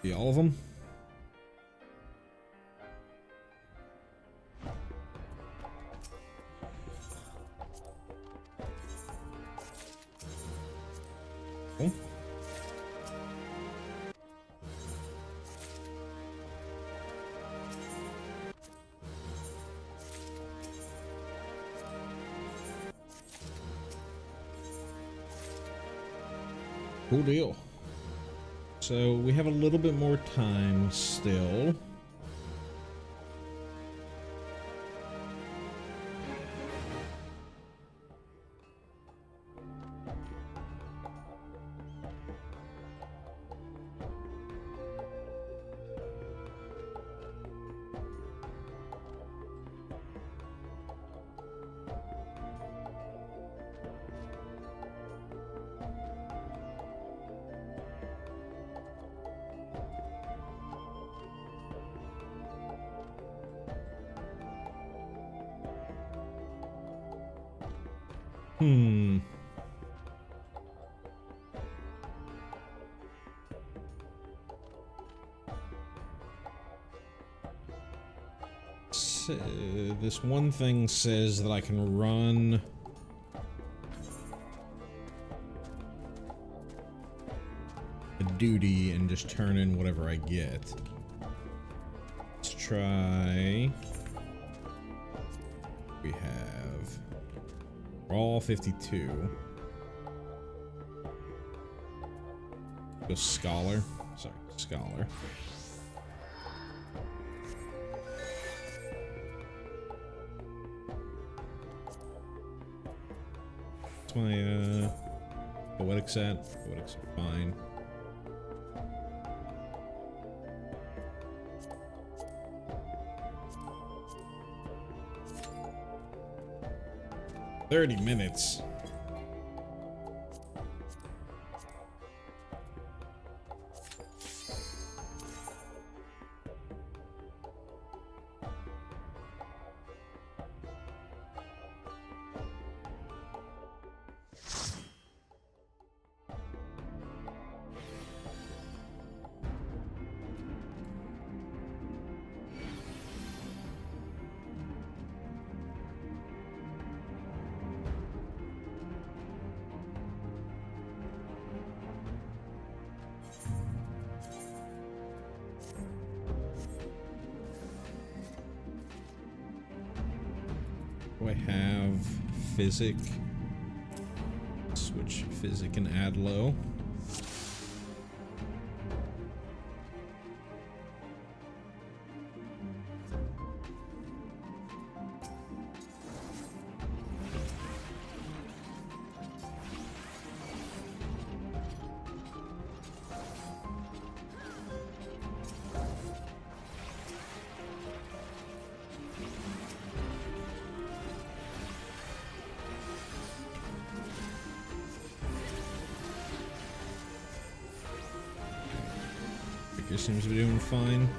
See all of them? Cool. Cool deal. So we have a little bit more time still. This one thing says that I can run duty and just turn in whatever I get. Let's try. We have all 52. Go scholar. Sorry, scholar. What's my poetic set? Poetic's fine. $30 minutes. Do I have physic? Switch physic and add low. Seems to be doing fine.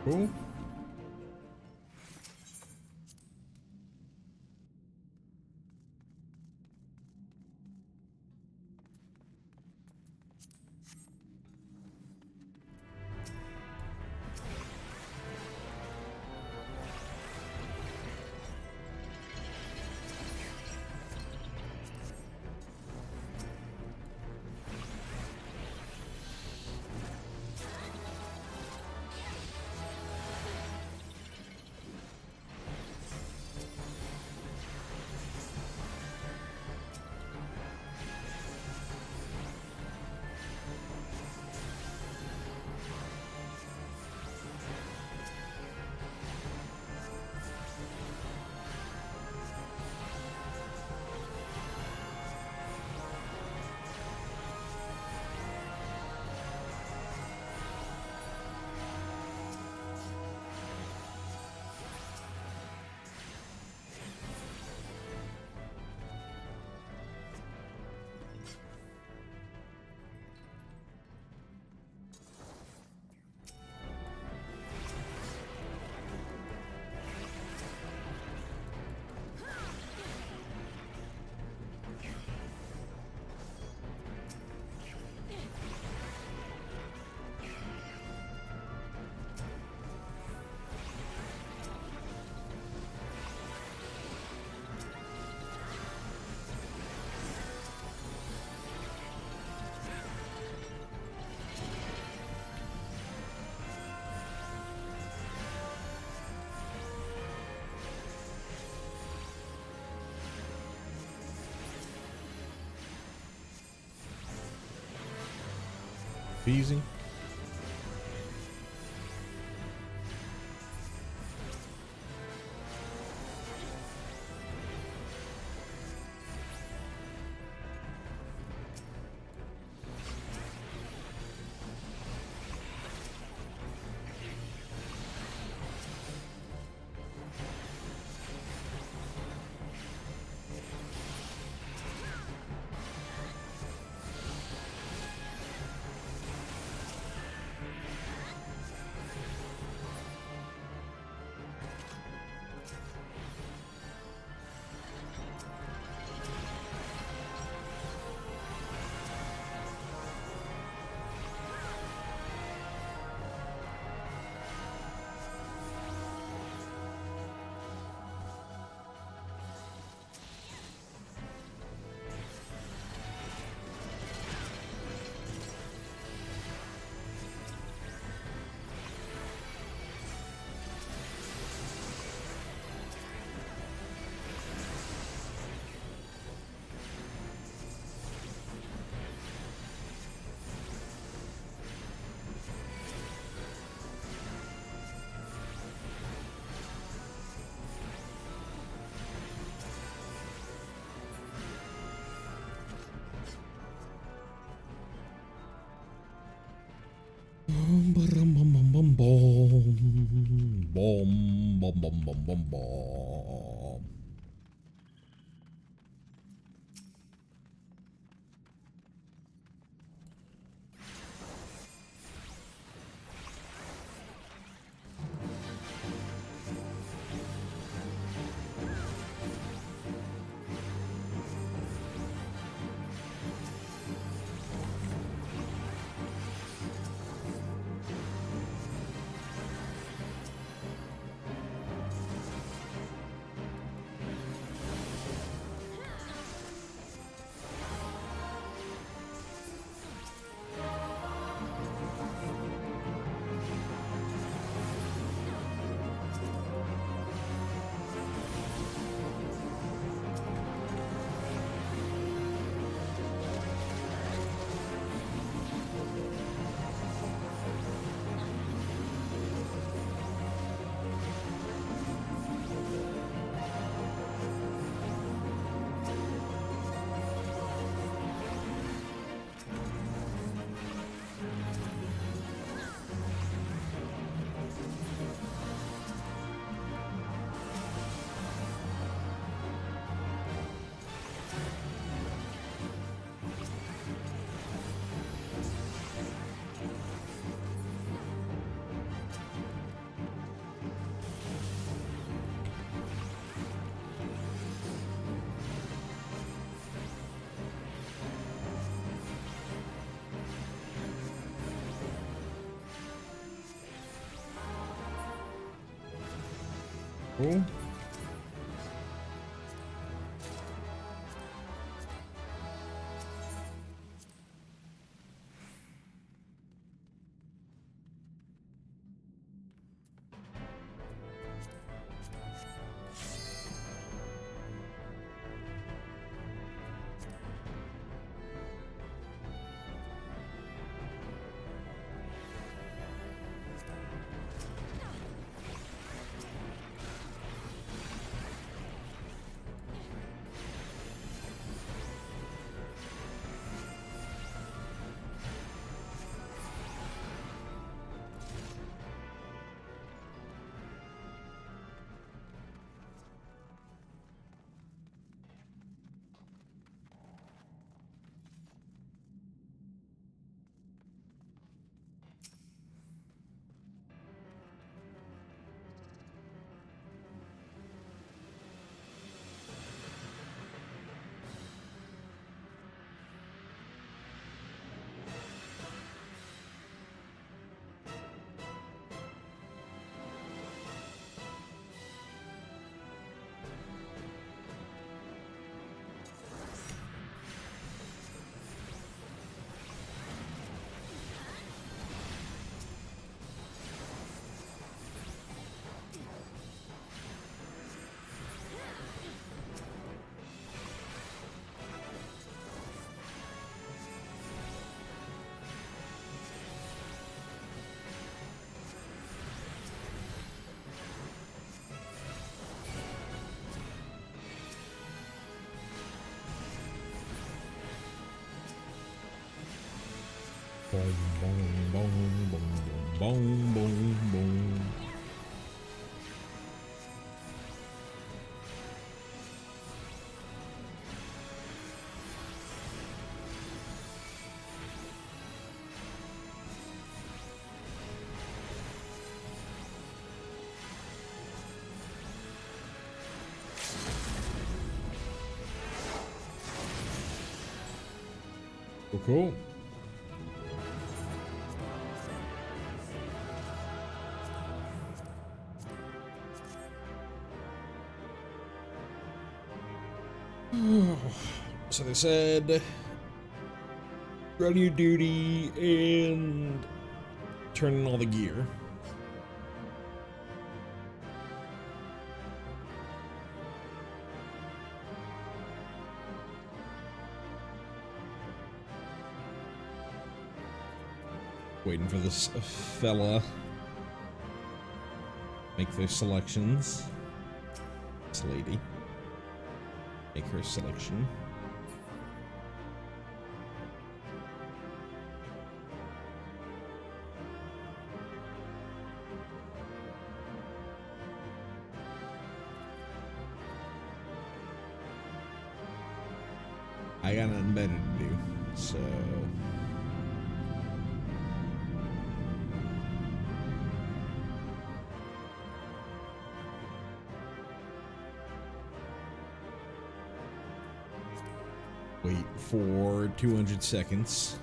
Cool. peasy. Bum, bum, bum, bum, bum, bum, bum, bum, bum, bum, bum. Cool. Boom, boom, boom, boom, boom, boom, boom. Cool. So they said run your duty and turn in all the gear. Waiting for this fella make their selections. This lady make her selection. I got nothing better to do, so wait for 200 seconds.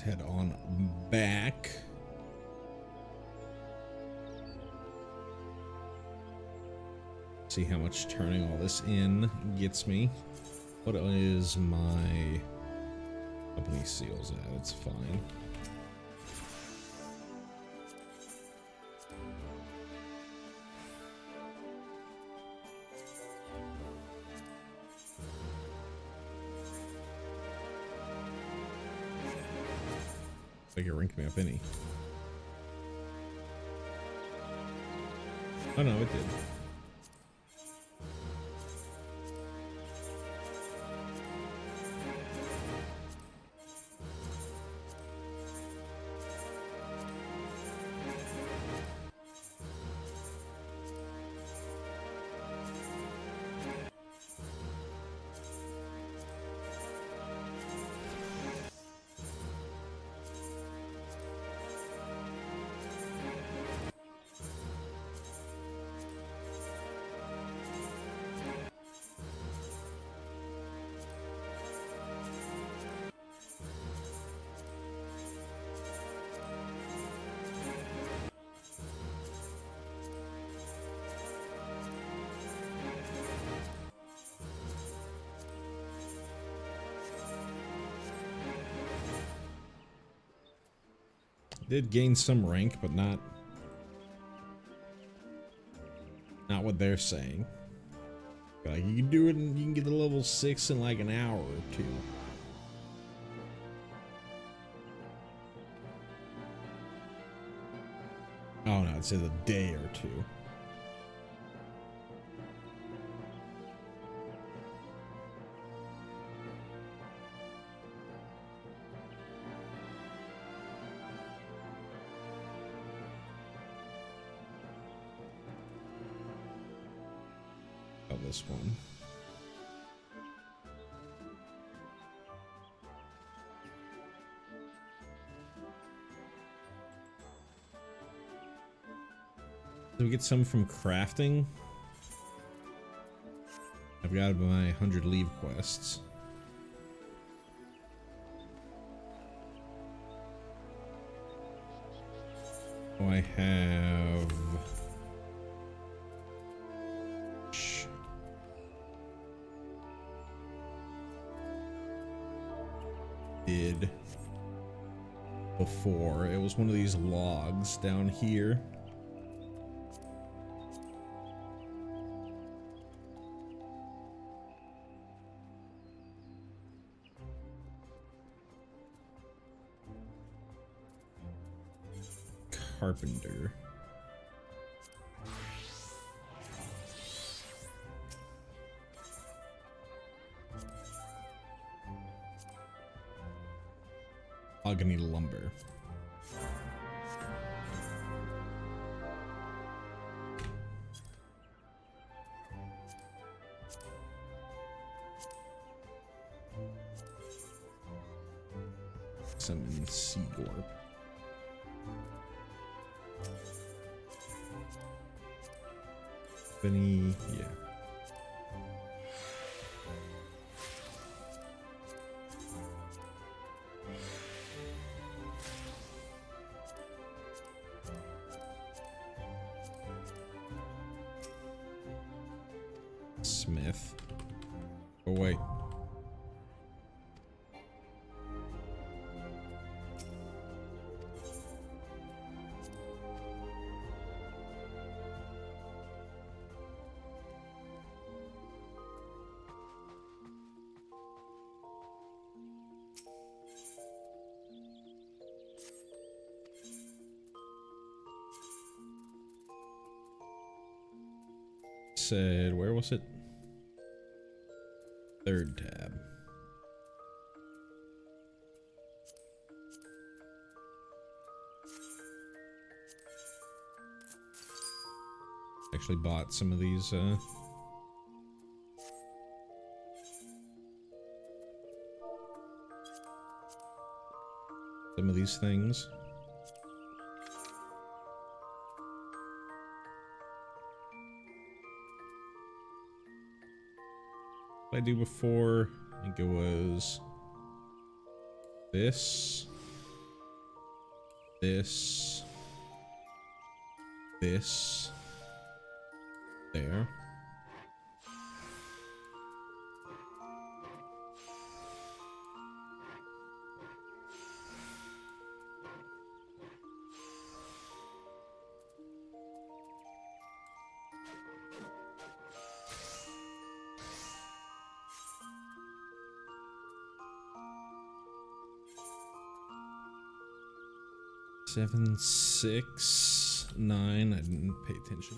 Head on back. See how much turning all this in gets me. What is my company seals at? It's fine. Like it ranked me up any. Oh no, it did. Did gain some rank, but not what they're saying. Like you can do it and you can get to level 6 in like an hour or two. Oh no, I'd say the day or two. This one. Do we get some from crafting? I've got my 100 leave quests. Oh, I have did before. It was one of these logs down here. Carpenter. Mahogany lumber. Some Seagorp. Any, yeah. Smith. Oh wait. Said, where was it? Third tab. Actually bought some of these, some of these things. What I do before, I think it was this, there. Seven, 6, 9. I didn't pay attention.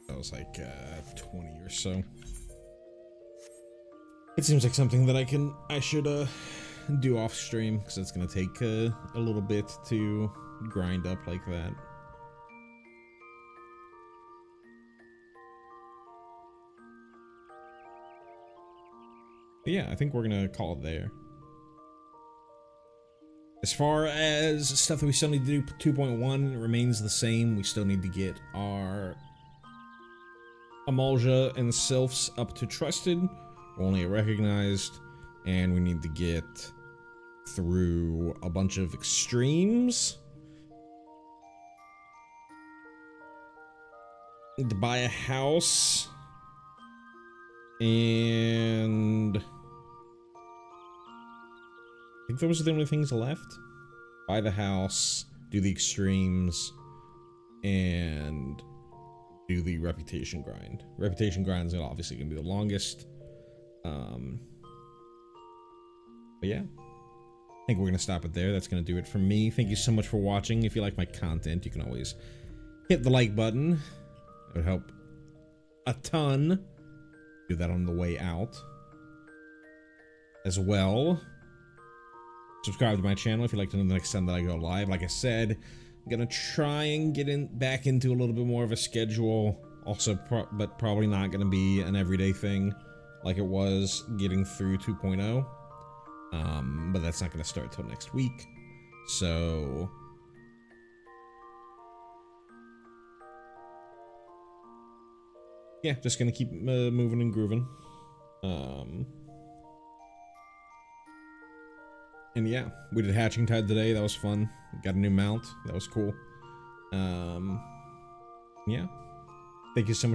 That was like 20 or so. It seems like something that I should do off stream, because it's gonna take a little bit to grind up like that. But yeah, I think we're gonna call it there. As far as stuff that we still need to do, 2.1 remains the same. We still need to get our Amalja and Sylphs up to trusted, only at recognized, and we need to get through a bunch of extremes. Need to buy a house, and I think those are the only things left. Buy the house, do the extremes, and do the reputation grind. Reputation grind is obviously gonna be the longest. But yeah, I think we're gonna stop it there. That's gonna do it for me. Thank you so much for watching. If you like my content, you can always hit the like button. It would help a ton. Do that on the way out as well. Subscribe to my channel if you'd like to know the next time that I go live. Like I said, gonna try and get back into a little bit more of a schedule. Also, but probably not gonna be an everyday thing like it was getting through 2.0. But that's not gonna start till next week. So yeah, just gonna keep moving and grooving. And yeah, we did Hatchingtide today. That was fun. Got a new mount. That was cool. Yeah. Thank you so much